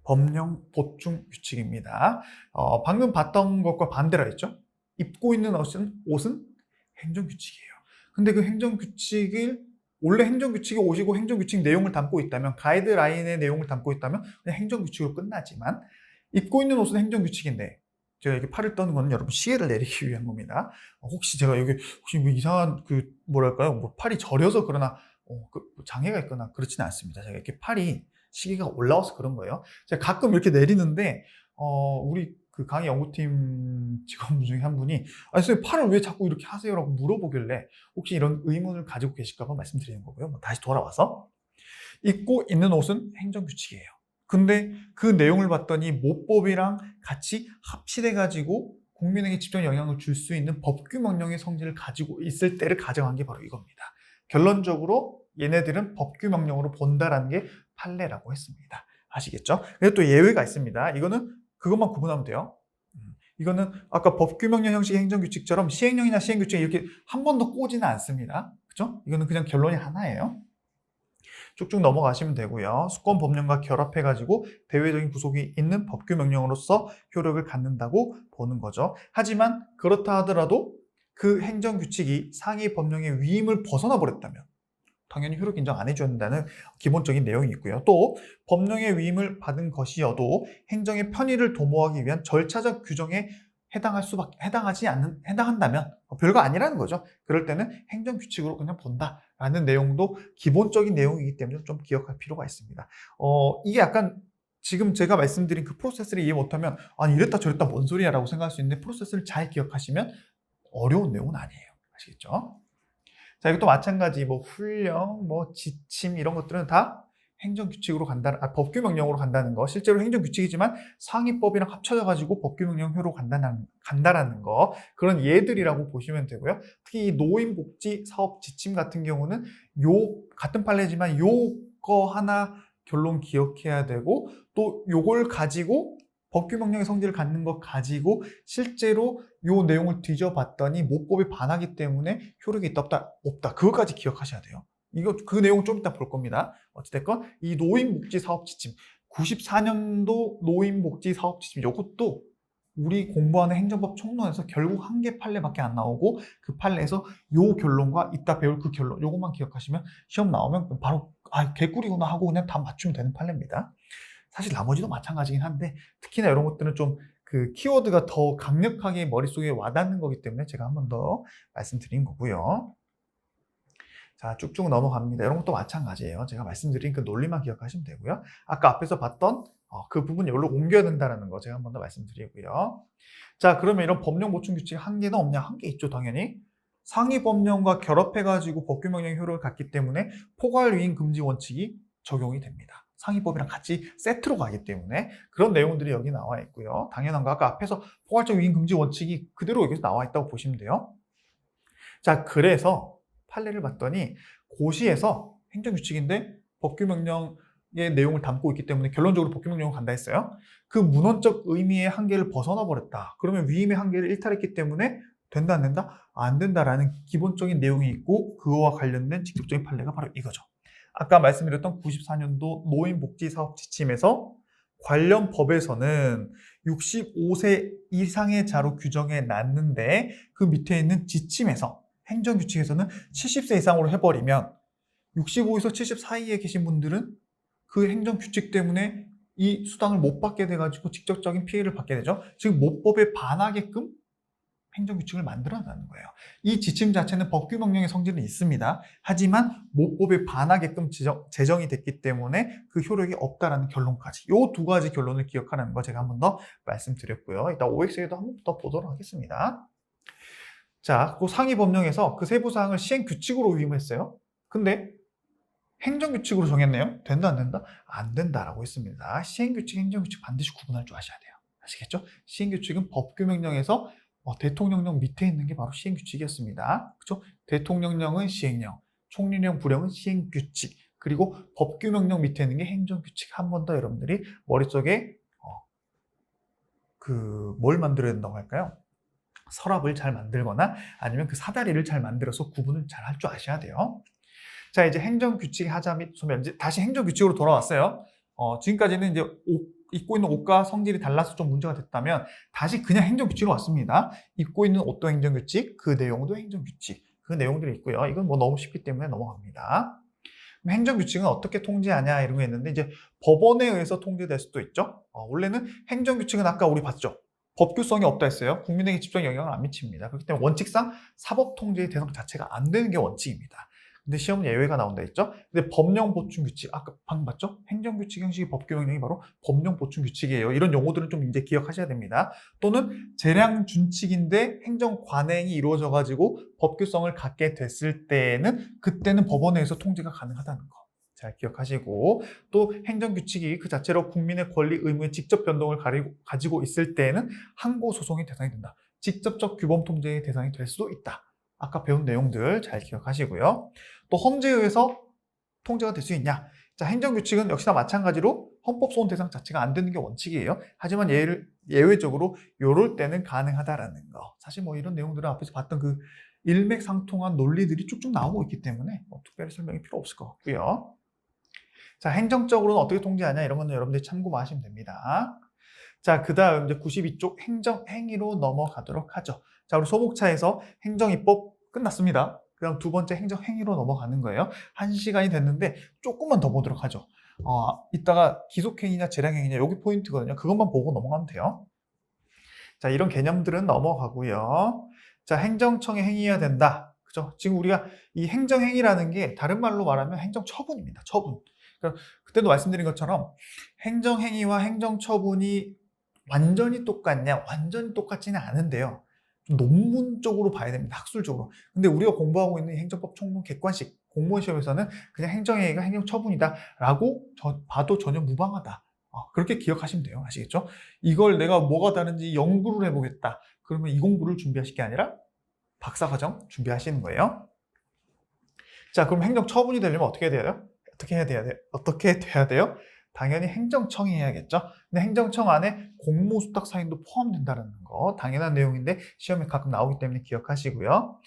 법령 보충 규칙입니다. 방금 봤던 것과 반대로 했죠. 입고 있는 옷은 행정규칙이에요. 근데 그 행정규칙을 원래 행정규칙이 옷이고 행정규칙 내용을 담고 있다면, 가이드라인의 내용을 담고 있다면 그냥 행정규칙으로 끝나지만, 입고 있는 옷은 행정규칙인데 제가 이렇게 팔을 떠는 거는 여러분 시혜를 내리기 위한 겁니다. 혹시 제가 여기 혹시 뭐 이상한 뭐랄까요? 뭐 팔이 저려서 그러나 장애가 있거나 그렇지는 않습니다. 제가 이렇게 팔이 시계가 올라와서 그런 거예요. 제가 가끔 이렇게 내리는데 우리 그 강의 연구팀 직원분 중에 한 분이 선생님 팔을 왜 자꾸 이렇게 하세요라고 물어보길래 혹시 이런 의문을 가지고 계실까 봐 말씀드리는 거고요. 다시 돌아와서 입고 있는 옷은 행정규칙이에요. 근데 그 내용을 봤더니 모법이랑 같이 합치돼 가지고 국민에게 직접 영향을 줄 수 있는 법규 명령의 성질을 가지고 있을 때를 가정한 게 바로 이겁니다. 결론적으로 얘네들은 법규 명령으로 본다라는 게 판례라고 했습니다. 아시겠죠? 근데 또 예외가 있습니다. 이거는 그것만 구분하면 돼요. 이거는 아까 법규 명령 형식의 행정규칙처럼 시행령이나 시행규칙 이렇게 한 번 더 꼬지는 않습니다. 그죠? 이거는 그냥 결론이 하나예요. 쭉쭉 넘어가시면 되고요. 수권 법령과 결합해가지고 대외적인 구속이 있는 법규 명령으로서 효력을 갖는다고 보는 거죠. 하지만 그렇다 하더라도 그 행정규칙이 상위 법령의 위임을 벗어나 버렸다면 당연히 효력 인정 안 해줘야 된다는 기본적인 내용이 있고요. 또 법령의 위임을 받은 것이어도 행정의 편의를 도모하기 위한 절차적 규정에 해당한다면 별거 아니라는 거죠. 그럴 때는 행정규칙으로 그냥 본다라는 내용도 기본적인 내용이기 때문에 좀 기억할 필요가 있습니다. 이게 약간 지금 제가 말씀드린 그 프로세스를 이해 못하면 아니 이랬다 저랬다 뭔 소리야 라고 생각할 수 있는데 프로세스를 잘 기억하시면 어려운 내용은 아니에요. 아시겠죠? 자, 이것도 마찬가지 뭐 훈령, 뭐 지침 이런 것들은 다 행정규칙으로 법규 명령으로 간다는 거. 실제로 행정규칙이지만 상위법이랑 합쳐져 가지고 법규 명령효로 간다라는 거. 그런 예들이라고 보시면 되고요. 특히 이 노인복지 사업 지침 같은 경우는 같은 판례지만 요거 하나 결론 기억해야 되고 또 요걸 가지고 법규 명령의 성질을 갖는 것 가지고 실제로 요 내용을 뒤져봤더니 모법에 반하기 때문에 효력이 있다 없다 그것까지 기억하셔야 돼요. 그 내용 좀 이따 볼 겁니다. 어찌됐건 이 노인복지사업지침 94년도 노인복지사업지침 이것도 우리 공부하는 행정법 총론에서 결국 한 개 판례밖에 안 나오고 그 판례에서 요 결론과 이따 배울 그 결론 요것만 기억하시면 시험 나오면 바로 개꿀이구나 하고 그냥 다 맞추면 되는 판례입니다. 사실 나머지도 마찬가지긴 한데 특히나 이런 것들은 좀 그 키워드가 더 강력하게 머릿속에 와닿는 거기 때문에 제가 한 번 더 말씀드린 거고요. 자, 쭉쭉 넘어갑니다. 이런 것도 마찬가지예요. 제가 말씀드린 그 논리만 기억하시면 되고요. 아까 앞에서 봤던 그 부분 여기로 옮겨야 된다는 거 제가 한 번 더 말씀드리고요. 자, 그러면 이런 법령 보충 규칙 한계는 없냐? 한계 있죠, 당연히. 상위 법령과 결합해가지고 법규 명령 효력을 갖기 때문에 포괄 위임 금지 원칙이 적용이 됩니다. 상위법이랑 같이 세트로 가기 때문에 그런 내용들이 여기 나와 있고요. 당연한 거 아까 앞에서 포괄적 위임 금지 원칙이 그대로 여기서 나와 있다고 보시면 돼요. 자, 그래서 판례를 봤더니 고시에서 행정규칙인데 법규명령의 내용을 담고 있기 때문에 결론적으로 법규명령을 간다 했어요. 그 문헌적 의미의 한계를 벗어나 버렸다. 그러면 위임의 한계를 일탈했기 때문에 된다 안 된다? 안 된다라는 기본적인 내용이 있고 그거와 관련된 직접적인 판례가 바로 이거죠. 아까 말씀드렸던 94년도 노인복지사업지침에서 관련 법에서는 65세 이상의 자로 규정해 놨는데 그 밑에 있는 지침에서 행정규칙에서는 70세 이상으로 해버리면 65에서 70 사이에 계신 분들은 그 행정규칙 때문에 이 수당을 못 받게 돼가지고 직접적인 피해를 받게 되죠. 즉 모법에 반하게끔 행정규칙을 만들어내는 거예요. 이 지침 자체는 법규 명령의 성질은 있습니다. 하지만 모법에 반하게끔 제정이 됐기 때문에 그 효력이 없다라는 결론까지 이 두 가지 결론을 기억하라는 거 제가 한 번 더 말씀드렸고요. 이따 OX에도 한 번 더 보도록 하겠습니다. 자, 그 상위 법령에서 그 세부 사항을 시행 규칙으로 위임했어요. 근데 행정규칙으로 정했네요. 된다 안 된다? 안 된다라고 했습니다. 시행규칙, 행정규칙 반드시 구분할 줄 아셔야 돼요. 아시겠죠? 시행규칙은 법규명령에서 대통령령 밑에 있는 게 바로 시행규칙이었습니다. 그렇죠? 대통령령은 시행령, 총리령, 부령은 시행규칙, 그리고 법규명령 밑에 있는 게 행정규칙. 한 번 더 여러분들이 머릿속에 뭘 만들어야 된다고 할까요? 서랍을 잘 만들거나 아니면 그 사다리를 잘 만들어서 구분을 잘 할 줄 아셔야 돼요. 자, 이제 행정규칙 하자 및 소멸, 이제 다시 행정규칙으로 돌아왔어요. 지금까지는 이제 입고 있는 옷과 성질이 달라서 좀 문제가 됐다면 다시 그냥 행정규칙으로 왔습니다. 입고 있는 옷도 행정규칙, 그 내용도 행정규칙, 그 내용들이 있고요. 이건 뭐 너무 쉽기 때문에 넘어갑니다. 그럼 행정규칙은 어떻게 통제하냐 이런 거 했는데 이제 법원에 의해서 통제될 수도 있죠. 원래는 행정규칙은 아까 우리 봤죠. 법규성이 없다 했어요. 국민에게 직접 영향을 안 미칩니다. 그렇기 때문에 원칙상 사법 통제의 대상 자체가 안 되는 게 원칙입니다. 근데 시험은 예외가 나온다 했죠. 근데 법령 보충 규칙 아까 방금 봤죠? 행정규칙 형식의 법규 명령이 바로 법령 보충 규칙이에요. 이런 용어들은 좀 이제 기억하셔야 됩니다. 또는 재량 준칙인데 행정 관행이 이루어져 가지고 법규성을 갖게 됐을 때는 그때는 법원에 의해서 통제가 가능하다는 거. 잘 기억하시고 또 행정규칙이 그 자체로 국민의 권리, 의무의 직접 변동을 가지고 있을 때에는 항고소송의 대상이 된다. 직접적 규범 통제의 대상이 될 수도 있다. 아까 배운 내용들 잘 기억하시고요. 또 헌재에 의해서 통제가 될 수 있냐? 자, 행정규칙은 역시나 마찬가지로 헌법소원 대상 자체가 안 되는 게 원칙이에요. 하지만 예외적으로 요럴 때는 가능하다라는 거. 사실 뭐 이런 내용들은 앞에서 봤던 그 일맥상통한 논리들이 쭉쭉 나오고 있기 때문에 뭐 특별히 설명이 필요 없을 것 같고요. 자, 행정적으로는 어떻게 통제하냐 이런 거는 여러분들이 참고만 하시면 됩니다. 자, 그 다음 이제 92쪽 행정행위로 넘어가도록 하죠. 자, 우리 소목차에서 행정입법 끝났습니다. 그 다음 두 번째 행정행위로 넘어가는 거예요. 1시간이 됐는데 조금만 더 보도록 하죠. 이따가 기속행위냐 재량행위냐 여기 포인트거든요. 그것만 보고 넘어가면 돼요. 자, 이런 개념들은 넘어가고요. 자, 행정청에 행위해야 된다. 그죠? 지금 우리가 이 행정행위라는 게 다른 말로 말하면 행정처분입니다. 처분. 그러니까 그때도 말씀드린 것처럼 행정행위와 행정처분이 완전히 똑같냐? 완전히 똑같지는 않은데요. 좀 논문적으로 봐야 됩니다. 학술적으로. 근데 우리가 공부하고 있는 행정법 총론 객관식 공무원 시험에서는 그냥 행정행위가 행정처분이다 라고 봐도 전혀 무방하다. 그렇게 기억하시면 돼요. 아시겠죠? 이걸 내가 뭐가 다른지 연구를 해보겠다. 그러면 이 공부를 준비하실 게 아니라 박사과정 준비하시는 거예요. 자, 그럼 행정처분이 되려면 어떻게 해야 돼요? 어떻게 돼야 돼요? 당연히 행정청이 해야겠죠. 근데 행정청 안에 공무수탁 사인도 포함된다는 거 당연한 내용인데 시험에 가끔 나오기 때문에 기억하시고요.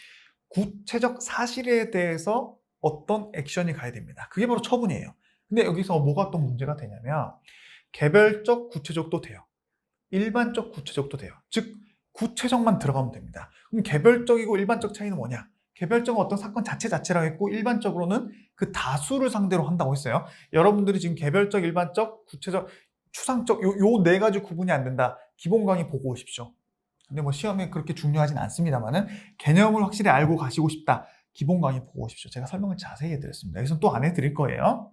구체적 사실에 대해서 어떤 액션이 가야 됩니다. 그게 바로 처분이에요. 근데 여기서 뭐가 또 문제가 되냐면 개별적, 구체적도 돼요. 일반적, 구체적도 돼요. 즉 구체적만 들어가면 됩니다. 그럼 개별적이고 일반적 차이는 뭐냐? 개별적은 어떤 사건 자체라고 했고 일반적으로는 그 다수를 상대로 한다고 했어요. 여러분들이 지금 개별적, 일반적, 구체적, 추상적 요 네 가지 구분이 안 된다. 기본 강의 보고 오십시오. 근데 뭐 시험에 그렇게 중요하진 않습니다만은 개념을 확실히 알고 가시고 싶다. 기본 강의 보고 오십시오. 제가 설명을 자세히 해드렸습니다. 여기서 또 안 해드릴 거예요.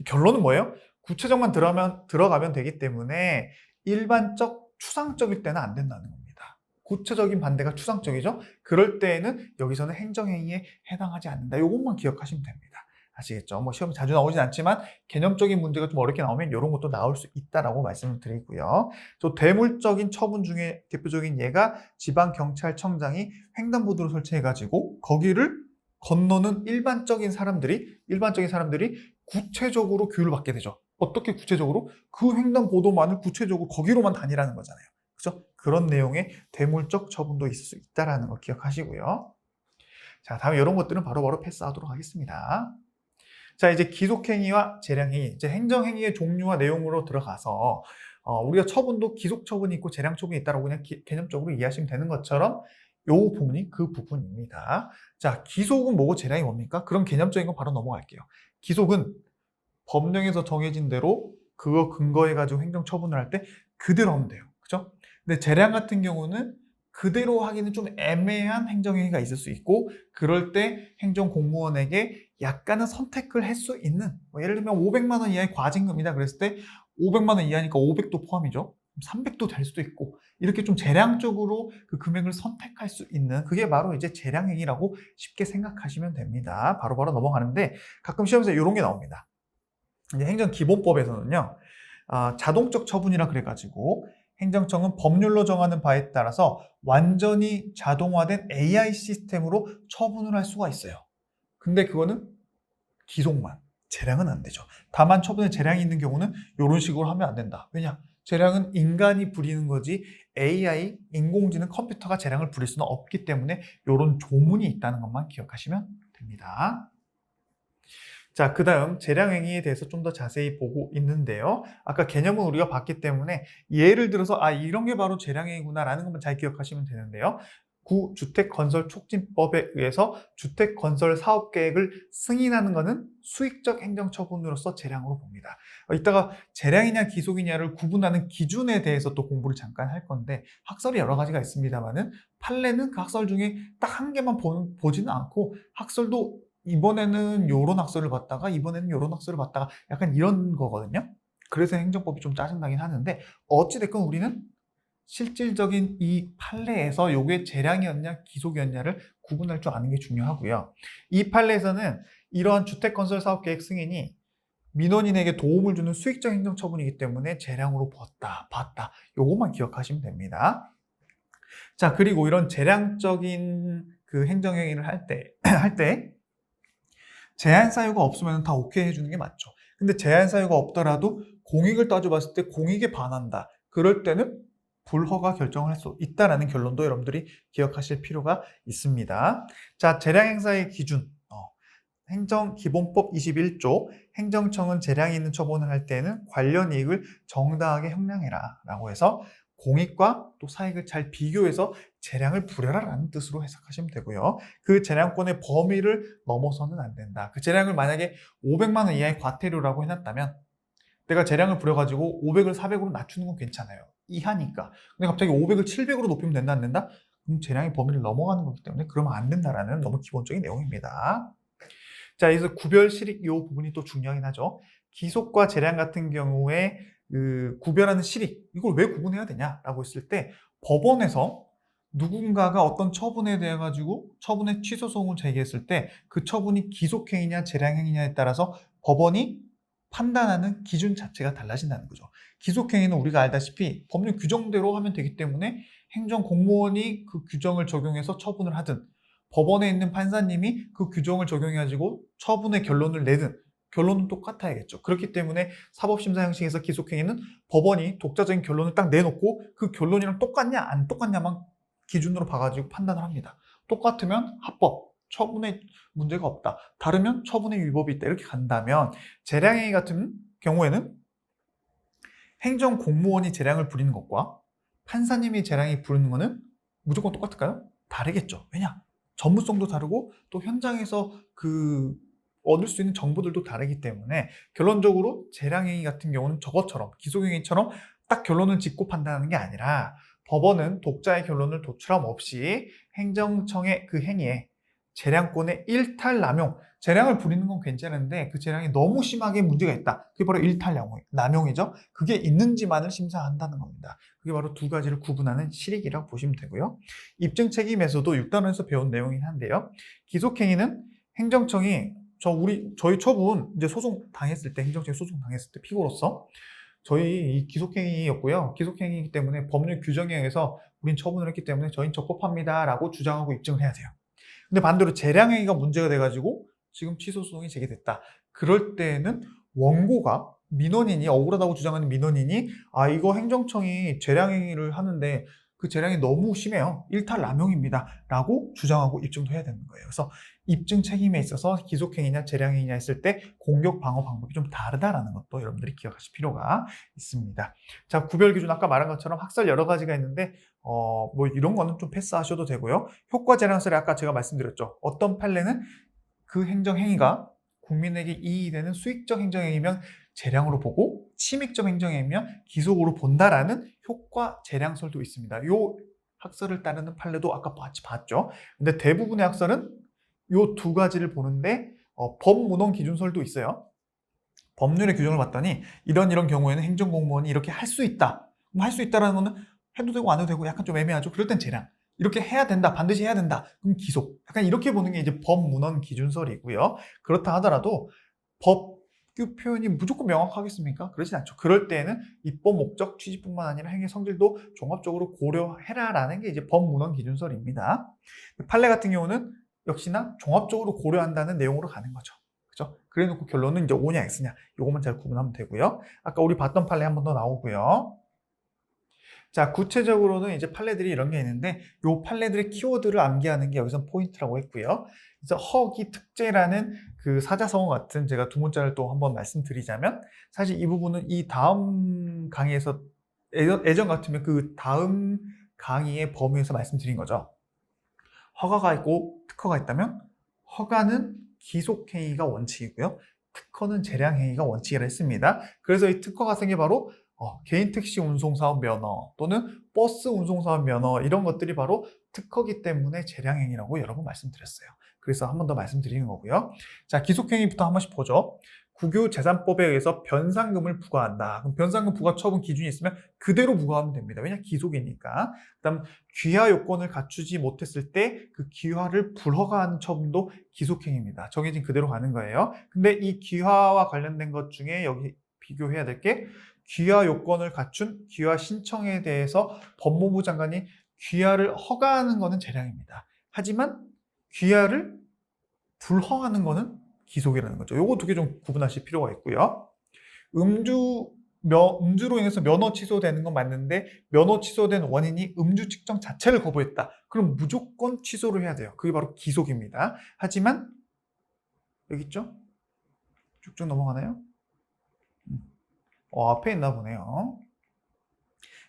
결론은 뭐예요? 구체적만 들어가면 되기 때문에 일반적, 추상적일 때는 안 된다는 겁니다. 구체적인 반대가 추상적이죠? 그럴 때에는 여기서는 행정행위에 해당하지 않는다. 이것만 기억하시면 됩니다. 아시겠죠? 뭐 시험에 자주 나오진 않지만 개념적인 문제가 좀 어렵게 나오면 이런 것도 나올 수 있다라고 말씀을 드리고요. 또 대물적인 처분 중에 대표적인 예가 지방경찰청장이 횡단보도를 설치해가지고 거기를 건너는 일반적인 사람들이 구체적으로 교육을 받게 되죠. 어떻게 구체적으로? 그 횡단보도만을 구체적으로 거기로만 다니라는 거잖아요. 그죠? 그런 내용의 대물적 처분도 있을 수 있다는 거 기억하시고요. 자, 다음에 이런 것들은 바로바로 패스하도록 하겠습니다. 자, 이제 기속행위와 재량행위, 이제 행정행위의 종류와 내용으로 들어가서 우리가 처분도 기속처분이 있고 재량처분이 있다고 그냥 개념적으로 이해하시면 되는 것처럼 이 부분이 그 부분입니다. 자, 기속은 뭐고 재량이 뭡니까? 그런 개념적인 거 바로 넘어갈게요. 기속은 법령에서 정해진 대로 그거 근거해가지고 행정처분을 할 때 그대로 하면 돼요. 그죠? 근데 재량 같은 경우는 그대로 하기는 좀 애매한 행정행위가 있을 수 있고 그럴 때 행정공무원에게 약간은 선택을 할 수 있는 뭐 예를 들면 500만 원 이하의 과징금이다 그랬을 때 500만 원 이하니까 500도 포함이죠. 300도 될 수도 있고 이렇게 좀 재량적으로 그 금액을 선택할 수 있는 그게 바로 이제 재량행위라고 쉽게 생각하시면 됩니다. 바로바로 넘어가는데 가끔 시험에서 이런 게 나옵니다. 이제 행정기본법에서는요. 자동적 처분이라 그래가지고 행정청은 법률로 정하는 바에 따라서 완전히 자동화된 AI 시스템으로 처분을 할 수가 있어요. 근데 그거는 기속만, 재량은 안 되죠. 다만 처분에 재량이 있는 경우는 이런 식으로 하면 안 된다. 왜냐? 재량은 인간이 부리는 거지 AI, 인공지능 컴퓨터가 재량을 부릴 수는 없기 때문에 이런 조문이 있다는 것만 기억하시면 됩니다. 자, 그 다음 재량행위에 대해서 좀 더 자세히 보고 있는데요. 아까 개념은 우리가 봤기 때문에 예를 들어서 이런 게 바로 재량행위구나 라는 것만 잘 기억하시면 되는데요. 구주택건설촉진법에 의해서 주택건설사업계획을 승인하는 것은 수익적 행정처분으로서 재량으로 봅니다. 이따가 재량이냐 기속이냐를 구분하는 기준에 대해서 또 공부를 잠깐 할 건데 학설이 여러 가지가 있습니다만은 판례는 그 학설 중에 딱 한 개만 보지는 않고 학설도 이번에는 요런 학설을 봤다가 이번에는 요런 학설을 봤다가 약간 이런 거거든요. 그래서 행정법이 좀 짜증나긴 하는데 어찌됐건 우리는 실질적인 이 판례에서 요게 재량이었냐 기속이었냐를 구분할 줄 아는 게 중요하고요. 이 판례에서는 이러한 주택건설사업계획 승인이 민원인에게 도움을 주는 수익적 행정처분이기 때문에 재량으로 봤다. 요것만 기억하시면 됩니다. 자, 그리고 이런 재량적인 그 행정행위를 할 때 제한 사유가 없으면 다 오케이 해주는 게 맞죠. 근데 제한 사유가 없더라도 공익을 따져봤을 때 공익에 반한다. 그럴 때는 불허가 결정을 할 수 있다라는 결론도 여러분들이 기억하실 필요가 있습니다. 자, 재량 행사의 기준. 행정기본법 21조 행정청은 재량이 있는 처분을 할 때는 관련 이익을 정당하게 형량해라 라고 해서 공익과 또 사익을 잘 비교해서 재량을 부려라 라는 뜻으로 해석하시면 되고요. 그 재량권의 범위를 넘어서는 안 된다. 그 재량을 만약에 500만 원 이하의 과태료라고 해놨다면 내가 재량을 부려가지고 500을 400으로 낮추는 건 괜찮아요. 이하니까. 근데 갑자기 500을 700으로 높이면 된다 안 된다? 그럼 재량의 범위를 넘어가는 거기 때문에 그러면 안 된다라는 너무 기본적인 내용입니다. 자, 여기서 구별 실익 이 부분이 또 중요하긴 하죠. 기속과 재량 같은 경우에 그 구별하는 실익, 이걸 왜 구분해야 되냐라고 했을 때 법원에서 누군가가 어떤 처분에 대해 가지고 처분의 취소 소송을 제기했을 때 그 처분이 기속행위냐 재량행위냐에 따라서 법원이 판단하는 기준 자체가 달라진다는 거죠. 기속행위는 우리가 알다시피 법률 규정대로 하면 되기 때문에 행정공무원이 그 규정을 적용해서 처분을 하든 법원에 있는 판사님이 그 규정을 적용해가지고 처분의 결론을 내든 결론은 똑같아야겠죠. 그렇기 때문에 사법심사 형식에서 기속행위는 법원이 독자적인 결론을 딱 내놓고 그 결론이랑 똑같냐 안 똑같냐만 기준으로 봐가지고 판단을 합니다. 똑같으면 합법, 처분에 문제가 없다. 다르면 처분에 위법이 있다. 이렇게 간다면 재량행위 같은 경우에는 행정공무원이 재량을 부리는 것과 판사님이 재량이 부리는 것은 무조건 똑같을까요? 다르겠죠. 왜냐? 전문성도 다르고 또 현장에서 얻을 수 있는 정보들도 다르기 때문에 결론적으로 재량행위 같은 경우는 저것처럼 기속행위처럼 딱 결론을 짓고 판단하는 게 아니라 법원은 독자의 결론을 도출함 없이 행정청의 그 행위에 재량권의 일탈남용, 재량을 부리는 건 괜찮은데 그 재량이 너무 심하게 문제가 있다. 그게 바로 일탈남용이죠. 그게 있는지만을 심사한다는 겁니다. 그게 바로 두 가지를 구분하는 실익이라고 보시면 되고요. 입증 책임에서도 6단원에서 배운 내용이긴 한데요. 기속행위는 행정청이 저희 처분 이제 소송 당했을 때 행정청이 소송 당했을 때 피고로서 저희 이 기속행위였고요. 기속행위이기 때문에 법률 규정에 의해서 우린 처분을 했기 때문에 저희는 적법합니다라고 주장하고 입증을 해야 돼요. 근데 반대로 재량행위가 문제가 돼가지고 지금 취소소송이 제기됐다. 그럴 때는 원고가 민원인이 억울하다고 주장하는 민원인이 이거 행정청이 재량행위를 하는데 그 재량이 너무 심해요. 일탈남용입니다. 라고 주장하고 입증도 해야 되는 거예요. 그래서 입증 책임에 있어서 기속행위냐 재량행위냐 했을 때 공격 방어 방법이 좀 다르다라는 것도 여러분들이 기억하실 필요가 있습니다. 자, 구별 기준 아까 말한 것처럼 학설 여러 가지가 있는데 뭐 이런 거는 좀 패스하셔도 되고요. 효과 재량설에 아까 제가 말씀드렸죠. 어떤 판례는 그 행정행위가 국민에게 이익이 되는 수익적 행정행위면 재량으로 보고 침익적 행정행위면 기속으로 본다라는 효과 재량설도 있습니다. 요 학설을 따르는 판례도 아까 같이 봤죠. 근데 대부분의 학설은 요 두 가지를 보는데 법문헌 기준설도 있어요. 법률의 규정을 봤더니 이런 경우에는 행정공무원이 이렇게 할 수 있다. 할 수 있다라는 거는 해도 되고 안 해도 되고 약간 좀 애매하죠. 그럴 땐 재량. 이렇게 해야 된다. 반드시 해야 된다. 그럼 기속. 약간 이렇게 보는 게 이제 법문헌 기준설이고요. 그렇다 하더라도 법규 표현이 무조건 명확하겠습니까? 그러진 않죠. 그럴 때에는 입법 목적, 취지뿐만 아니라 행위 성질도 종합적으로 고려해라라는 게 이제 법문헌 기준설입니다. 판례 같은 경우는 역시나 종합적으로 고려한다는 내용으로 가는 거죠. 그죠? 그래 놓고 결론은 이제 O냐 X냐 이것만 잘 구분하면 되고요. 아까 우리 봤던 판례 한 번 더 나오고요. 자, 구체적으로는 이제 판례들이 이런 게 있는데 이 판례들의 키워드를 암기하는 게 여기서 포인트라고 했고요. 그래서 허기 특제라는 그 사자성어 같은 제가 두 문자를 또 한번 말씀드리자면 사실 이 부분은 이 다음 강의에서 예전 같으면 그 다음 강의의 범위에서 말씀드린 거죠. 허가가 있고 특허가 있다면 허가는 기속행위가 원칙이고요. 특허는 재량행위가 원칙이라 했습니다. 그래서 이 특허 같은 게 바로 개인 택시 운송사업 면허 또는 버스 운송사업 면허 이런 것들이 바로 특허기 때문에 재량행위라고 여러 번 말씀드렸어요. 그래서 한 번 더 말씀드리는 거고요. 자, 기속행위부터 한 번씩 보죠. 국유재산법에 의해서 변상금을 부과한다. 그럼 변상금 부과 처분 기준이 있으면 그대로 부과하면 됩니다. 왜냐? 기속이니까. 그다음 귀화 요건을 갖추지 못했을 때 그 귀화를 불허가하는 처분도 기속행위입니다. 정해진 그대로 가는 거예요. 근데 이 귀화와 관련된 것 중에 여기 비교해야 될 게 귀화 요건을 갖춘 귀화 신청에 대해서 법무부 장관이 귀화를 허가하는 것은 재량입니다. 하지만 귀화를 불허하는 것은 기속이라는 거죠. 요거 두 개 좀 구분하실 필요가 있고요. 음주로 인해서 면허 취소되는 건 맞는데 면허 취소된 원인이 음주 측정 자체를 거부했다. 그럼 무조건 취소를 해야 돼요. 그게 바로 기속입니다. 하지만 여기 있죠? 쭉쭉 넘어가나요? 앞에 있나 보네요.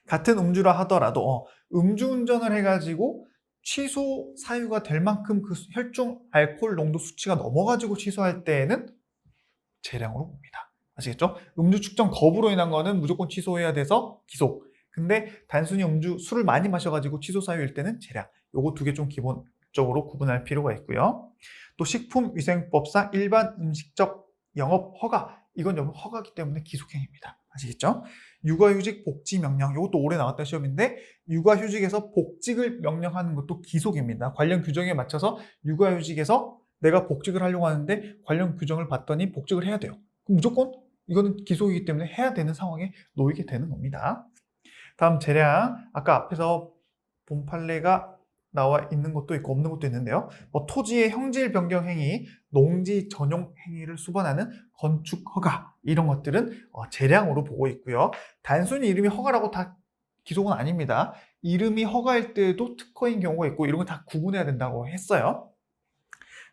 같은 음주라 하더라도 음주운전을 해가지고 취소 사유가 될 만큼 그 혈중 알코올 농도 수치가 넘어가지고 취소할 때에는 재량으로 봅니다. 아시겠죠? 음주 측정 거부로 인한 거는 무조건 취소해야 돼서 기속. 근데 단순히 술을 많이 마셔가지고 취소 사유일 때는 재량. 요거 두 개 좀 기본적으로 구분할 필요가 있고요. 또 식품위생법상 일반 음식점 영업 허가. 이건 영업 허가기 때문에 기속행위입니다. 아시겠죠? 육아휴직 복지 명령. 이것도 올해 나왔던 시험인데 육아휴직에서 복직을 명령하는 것도 기속입니다. 관련 규정에 맞춰서 육아휴직에서 내가 복직을 하려고 하는데 관련 규정을 봤더니 복직을 해야 돼요. 그럼 무조건 이거는 기속이기 때문에 해야 되는 상황에 놓이게 되는 겁니다. 다음 재량. 아까 앞에서 본 판례가 나와 있는 것도 있고 없는 것도 있는데요. 토지의 형질 변경 행위, 농지 전용 행위를 수반하는 건축 허가 이런 것들은 재량으로 보고 있고요. 단순히 이름이 허가라고 다 기속은 아닙니다. 이름이 허가일 때도 특허인 경우가 있고 이런 거 다 구분해야 된다고 했어요.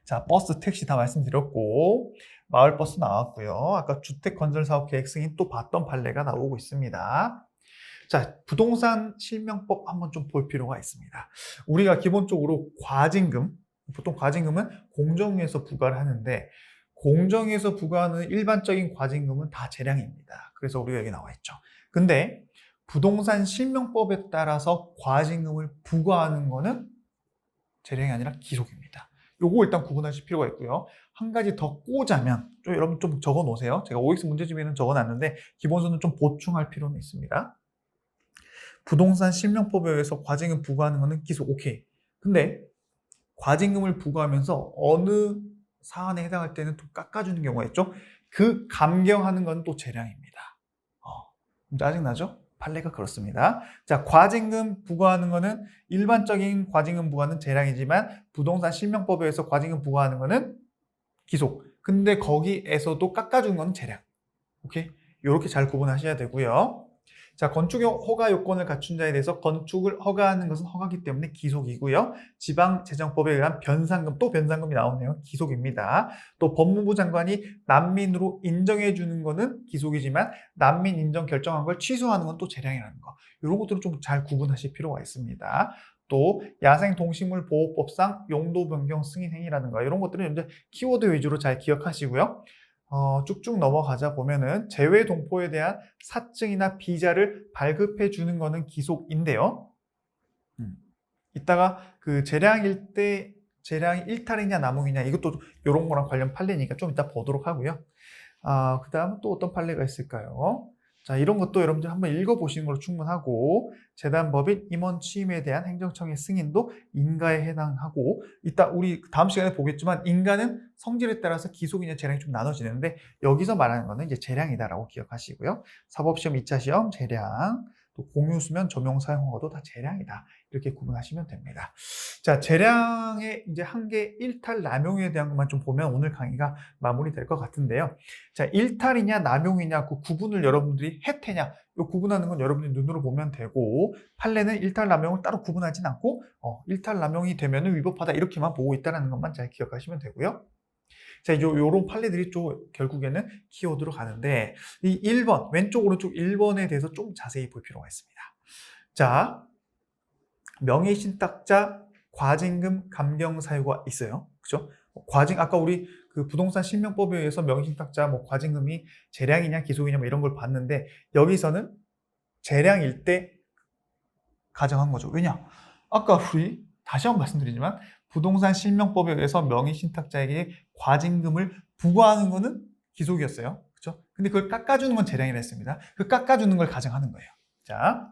자, 버스, 택시 다 말씀드렸고 마을버스 나왔고요. 아까 주택건설사업 계획 승인 또 봤던 판례가 나오고 있습니다. 자, 부동산 실명법 한번 좀 볼 필요가 있습니다. 우리가 기본적으로 과징금, 보통 과징금은 공정위에서 부과를 하는데 공정위에서 부과하는 일반적인 과징금은 다 재량입니다. 그래서 우리가 여기 나와 있죠. 근데 부동산 실명법에 따라서 과징금을 부과하는 거는 재량이 아니라 기속입니다. 요거 일단 구분하실 필요가 있고요. 한 가지 더 꼬자면 여러분 좀 적어 놓으세요. 제가 OX 문제집에는 적어 놨는데 기본서는 좀 보충할 필요는 있습니다. 부동산 실명법에 의해서 과징금 부과하는 것은 기속, 오케이. 근데 과징금을 부과하면서 어느 사안에 해당할 때는 또 깎아주는 경우가 있죠. 그 감경하는 건 또 재량입니다. 짜증나죠? 판례가 그렇습니다. 자, 과징금 부과하는 것은 일반적인 과징금 부과는 재량이지만 부동산 실명법에 의해서 과징금 부과하는 것은 기속. 근데 거기에서도 깎아주는 건 재량. 오케이? 이렇게 잘 구분하셔야 되고요. 자, 건축 허가 요건을 갖춘 자에 대해서 건축을 허가하는 것은 허가기 때문에 기속이고요. 지방재정법에 의한 변상금, 또 변상금이 나오네요. 기속입니다. 또 법무부 장관이 난민으로 인정해 주는 것은 기속이지만 난민 인정 결정한 걸 취소하는 건 또 재량이라는 거. 이런 것들은 좀 잘 구분하실 필요가 있습니다. 또 야생동식물보호법상 용도 변경 승인 행위라는 거, 이런 것들은 이제 키워드 위주로 잘 기억하시고요. 쭉쭉 넘어가자 보면은 재외 동포에 대한 사증이나 비자를 발급해 주는 거는 기속인데요. 이따가 그 재량일 때 재량이 일탈이냐 남용이냐 이것도 이런 거랑 관련 판례니까 좀 이따 보도록 하고요. 그 다음 또 어떤 판례가 있을까요? 자, 이런 것도 여러분들 한번 읽어보시는 걸로 충분하고 재단법인 임원 취임에 대한 행정청의 승인도 인가에 해당하고 이따 우리 다음 시간에 보겠지만 인가는 성질에 따라서 기속이냐 재량이 좀 나눠지는데 여기서 말하는 거는 이제 재량이다라고 기억하시고요. 사법시험 2차 시험 재량, 또 공유수면 조명 사용 허가도 다 재량이다. 이렇게 구분하시면 됩니다. 자, 재량의 이제 한계 일탈 남용에 대한 것만 좀 보면 오늘 강의가 마무리될 것 같은데요. 자, 일탈이냐 남용이냐 그 구분을 여러분들이 해태냐 이 구분하는 건 여러분이 눈으로 보면 되고 판례는 일탈 남용을 따로 구분하진 않고 일탈 남용이 되면 위법하다 이렇게만 보고 있다는 것만 잘 기억하시면 되고요. 자, 요런 판례들이 좀 결국에는 키워드로 가는데 이 1번, 왼쪽 오른쪽 1번에 대해서 좀 자세히 볼 필요가 있습니다. 자, 명의신탁자 과징금 감경 사유가 있어요. 그죠? 아까 우리 그 부동산 실명법에 의해서 명의신탁자 과징금이 재량이냐 기속이냐 이런 걸 봤는데 여기서는 재량일 때 가정한 거죠. 왜냐? 아까 우리 다시 한번 말씀드리지만 부동산 실명법에 의해서 명의신탁자에게 과징금을 부과하는 거는 기속이었어요. 그렇죠? 근데 그걸 깎아주는 건 재량이라 했습니다. 그 깎아주는 걸 가정하는 거예요. 자,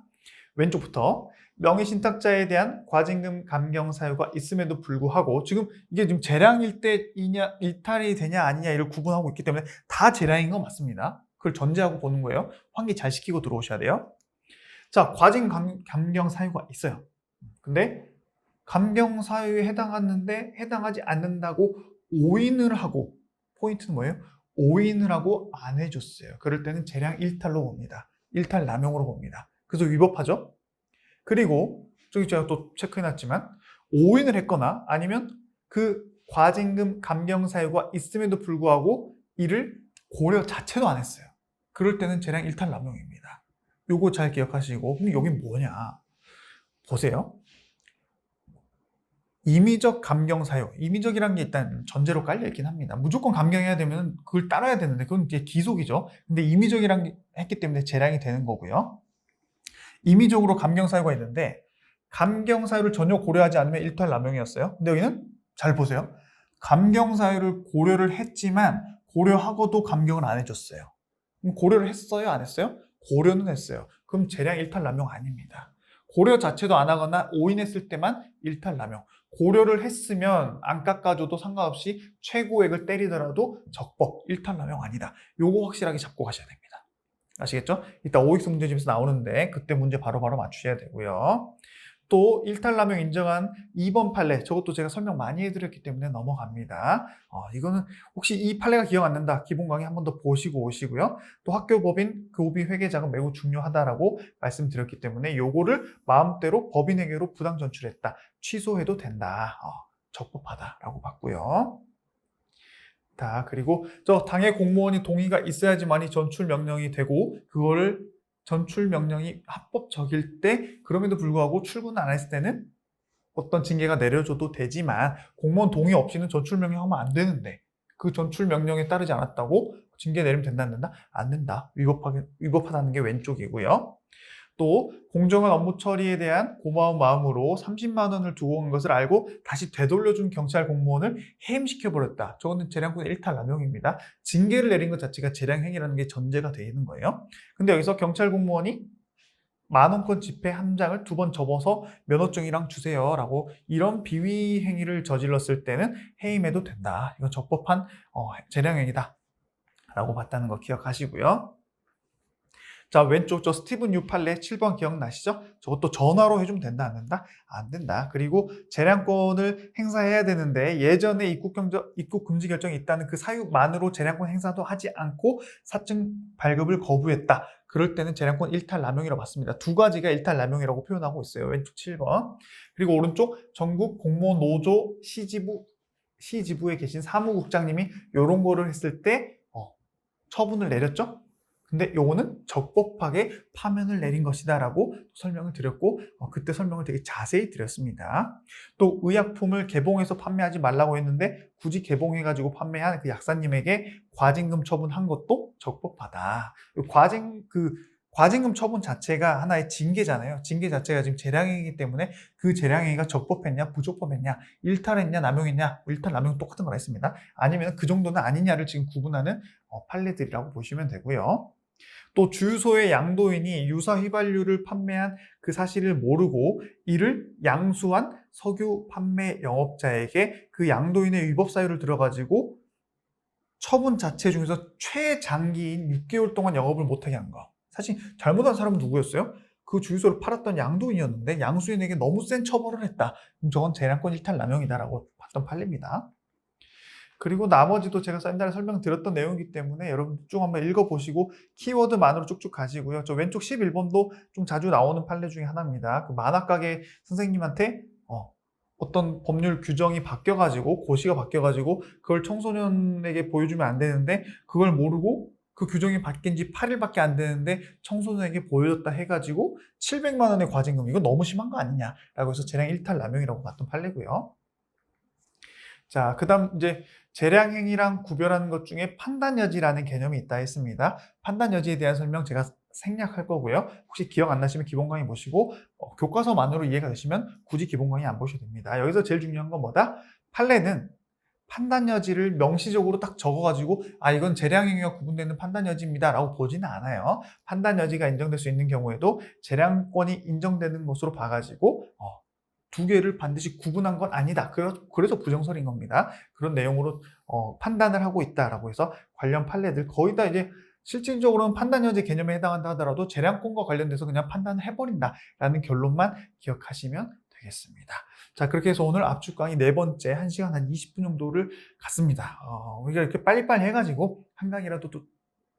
왼쪽부터 명의신탁자에 대한 과징금 감경 사유가 있음에도 불구하고 지금 이게 지금 재량일 때이냐 일탈이 되냐 아니냐 이를 구분하고 있기 때문에 다 재량인 건 맞습니다. 그걸 전제하고 보는 거예요. 환기 잘 시키고 들어오셔야 돼요. 자, 과징금 감경 사유가 있어요. 근데 감경 사유에 해당하는데 해당하지 않는다고 오인을 하고, 포인트는 뭐예요? 오인을 하고 안 해줬어요. 그럴 때는 재량 일탈로 봅니다. 일탈 남용으로 봅니다. 그래서 위법하죠? 그리고 저기 제가 또 체크해놨지만 오인을 했거나 아니면 그 과징금 감경 사유가 있음에도 불구하고 이를 고려 자체도 안 했어요. 그럴 때는 재량 일탈 남용입니다. 요거 잘 기억하시고, 그럼 여기 뭐냐? 보세요. 임의적 감경 사유, 임의적이라는 게 일단 전제로 깔려 있긴 합니다. 무조건 감경해야 되면 그걸 따라야 되는데 그건 이제 기속이죠. 근데 임의적이라는 게 했기 때문에 재량이 되는 거고요. 임의적으로 감경 사유가 있는데 감경 사유를 전혀 고려하지 않으면 일탈 남용이었어요. 근데 여기는 잘 보세요. 감경 사유를 고려를 했지만 고려하고도 감경을 안 해줬어요. 그럼 고려를 했어요? 안 했어요? 고려는 했어요. 그럼 재량 일탈 남용 아닙니다. 고려 자체도 안 하거나 오인했을 때만 일탈 남용. 고려를 했으면 안 깎아줘도 상관없이 최고액을 때리더라도 적법, 일탈 남용 아니다. 요거 확실하게 잡고 가셔야 됩니다. 아시겠죠? 이따 오익수 문제집에서 나오는데 그때 문제 바로바로 맞추셔야 되고요. 또 일탈 남용 인정한 2번 판례, 저것도 제가 설명 많이 해드렸기 때문에 넘어갑니다. 이거는 혹시 이 판례가 기억 안 난다, 기본 강의 한 번 더 보시고 오시고요. 또 학교법인 교비 회계자금 매우 중요하다라고 말씀드렸기 때문에 요거를 마음대로 법인에게로 부당 전출했다, 취소해도 된다, 적법하다라고 봤고요. 자, 그리고 저 당해 공무원이 동의가 있어야지만이 전출 명령이 되고 그거를 전출 명령이 합법적일 때 그럼에도 불구하고 출근 안 했을 때는 어떤 징계가 내려줘도 되지만 공무원 동의 없이는 전출 명령하면 안 되는데 그 전출 명령에 따르지 않았다고 징계 내리면 된다 안 된다? 안 된다. 위법하다는 게 왼쪽이고요. 또 공정한 업무 처리에 대한 고마운 마음으로 30만 원을 두고 온 것을 알고 다시 되돌려준 경찰 공무원을 해임시켜버렸다. 저거는 재량권의 일탈 남용입니다. 징계를 내린 것 자체가 재량행위라는 게 전제가 되어 있는 거예요. 근데 여기서 경찰 공무원이 10,000원권 지폐 한 장을 2번 접어서 면허증이랑 주세요 라고 이런 비위 행위를 저질렀을 때는 해임해도 된다. 이건 적법한 재량행위다 라고 봤다는 거 기억하시고요. 자, 왼쪽 저 스티븐 유 판례 7번 기억나시죠? 저것도 전화로 해주면 된다 안 된다? 안 된다. 그리고 재량권을 행사해야 되는데 예전에 입국 금지 결정이 있다는 그 사유만으로 재량권 행사도 하지 않고 사증 발급을 거부했다. 그럴 때는 재량권 일탈 남용이라고 봤습니다. 두 가지가 일탈 남용이라고 표현하고 있어요. 왼쪽 7번. 그리고 오른쪽 전국 공무원 노조 시지부에 계신 사무국장님이 이런 거를 했을 때 처분을 내렸죠? 근데 요거는 적법하게 파면을 내린 것이다 라고 설명을 드렸고 그때 설명을 되게 자세히 드렸습니다. 또 의약품을 개봉해서 판매하지 말라고 했는데 굳이 개봉해가지고 판매한 그 약사님에게 과징금 처분한 것도 적법하다. 과징금 처분 자체가 하나의 징계잖아요. 징계 자체가 지금 재량행위이기 때문에 그 재량행위가 적법했냐 부적법했냐 일탈했냐 남용했냐, 일탈 남용 똑같은 거라 했습니다. 아니면 그 정도는 아니냐를 지금 구분하는 판례들이라고 보시면 되고요. 또 주유소의 양도인이 유사 휘발유를 판매한 그 사실을 모르고 이를 양수한 석유 판매 영업자에게 그 양도인의 위법 사유를 들어가지고 처분 자체 중에서 최장기인 6개월 동안 영업을 못하게 한 거. 사실 잘못한 사람은 누구였어요? 그 주유소를 팔았던 양도인이었는데 양수인에게 너무 센 처벌을 했다. 그럼 저건 재량권 일탈 남용이다라고 봤던 판례입니다. 그리고 나머지도 제가 옛날에 설명드렸던 내용이기 때문에 여러분 쭉 한번 읽어보시고 키워드만으로 쭉쭉 가시고요. 저 왼쪽 11번도 좀 자주 나오는 판례 중에 하나입니다. 그 만화가게 선생님한테 어떤 법률 규정이 바뀌어가지고 고시가 바뀌어가지고 그걸 청소년에게 보여주면 안 되는데 그걸 모르고 그 규정이 바뀐 지 8일밖에 안 되는데 청소년에게 보여줬다 해가지고 700만 원의 과징금, 이거 너무 심한 거 아니냐라고 해서 재량 일탈남용이라고 봤던 판례고요. 자, 그다음 이제 재량행위랑 구별하는 것 중에 판단여지라는 개념이 있다 했습니다. 판단여지에 대한 설명 제가 생략할 거고요. 혹시 기억 안 나시면 기본 강의 보시고 교과서만으로 이해가 되시면 굳이 기본 강의 안 보셔도 됩니다. 여기서 제일 중요한 건 뭐다? 판례는 판단여지를 명시적으로 딱 적어가지고 이건 재량행위와 구분되는 판단여지입니다 라고 보지는 않아요. 판단여지가 인정될 수 있는 경우에도 재량권이 인정되는 것으로 봐가지고 두 개를 반드시 구분한 건 아니다. 그래서 부정설인 겁니다. 그런 내용으로 판단을 하고 있다라고 해서 관련 판례들 거의 다 이제 실질적으로는 판단여지 개념에 해당한다 하더라도 재량권과 관련돼서 그냥 판단을 해버린다라는 결론만 기억하시면 되겠습니다. 자, 그렇게 해서 오늘 압축 강의 네 번째 1시간 한 20분 정도를 갔습니다. 우리가 이렇게 빨리빨리 해가지고 한 강의라도 또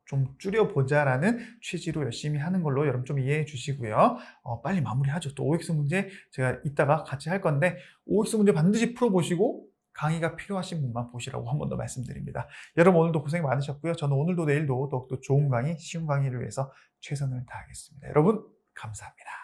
좀 줄여보자라는 취지로 열심히 하는 걸로 여러분 좀 이해해 주시고요. 빨리 마무리하죠. 또 OX 문제 제가 이따가 같이 할 건데 OX 문제 반드시 풀어보시고 강의가 필요하신 분만 보시라고 한 번 더 말씀드립니다. 여러분 오늘도 고생 많으셨고요. 저는 오늘도 내일도 더욱더 좋은 강의, 쉬운 강의를 위해서 최선을 다하겠습니다. 여러분 감사합니다.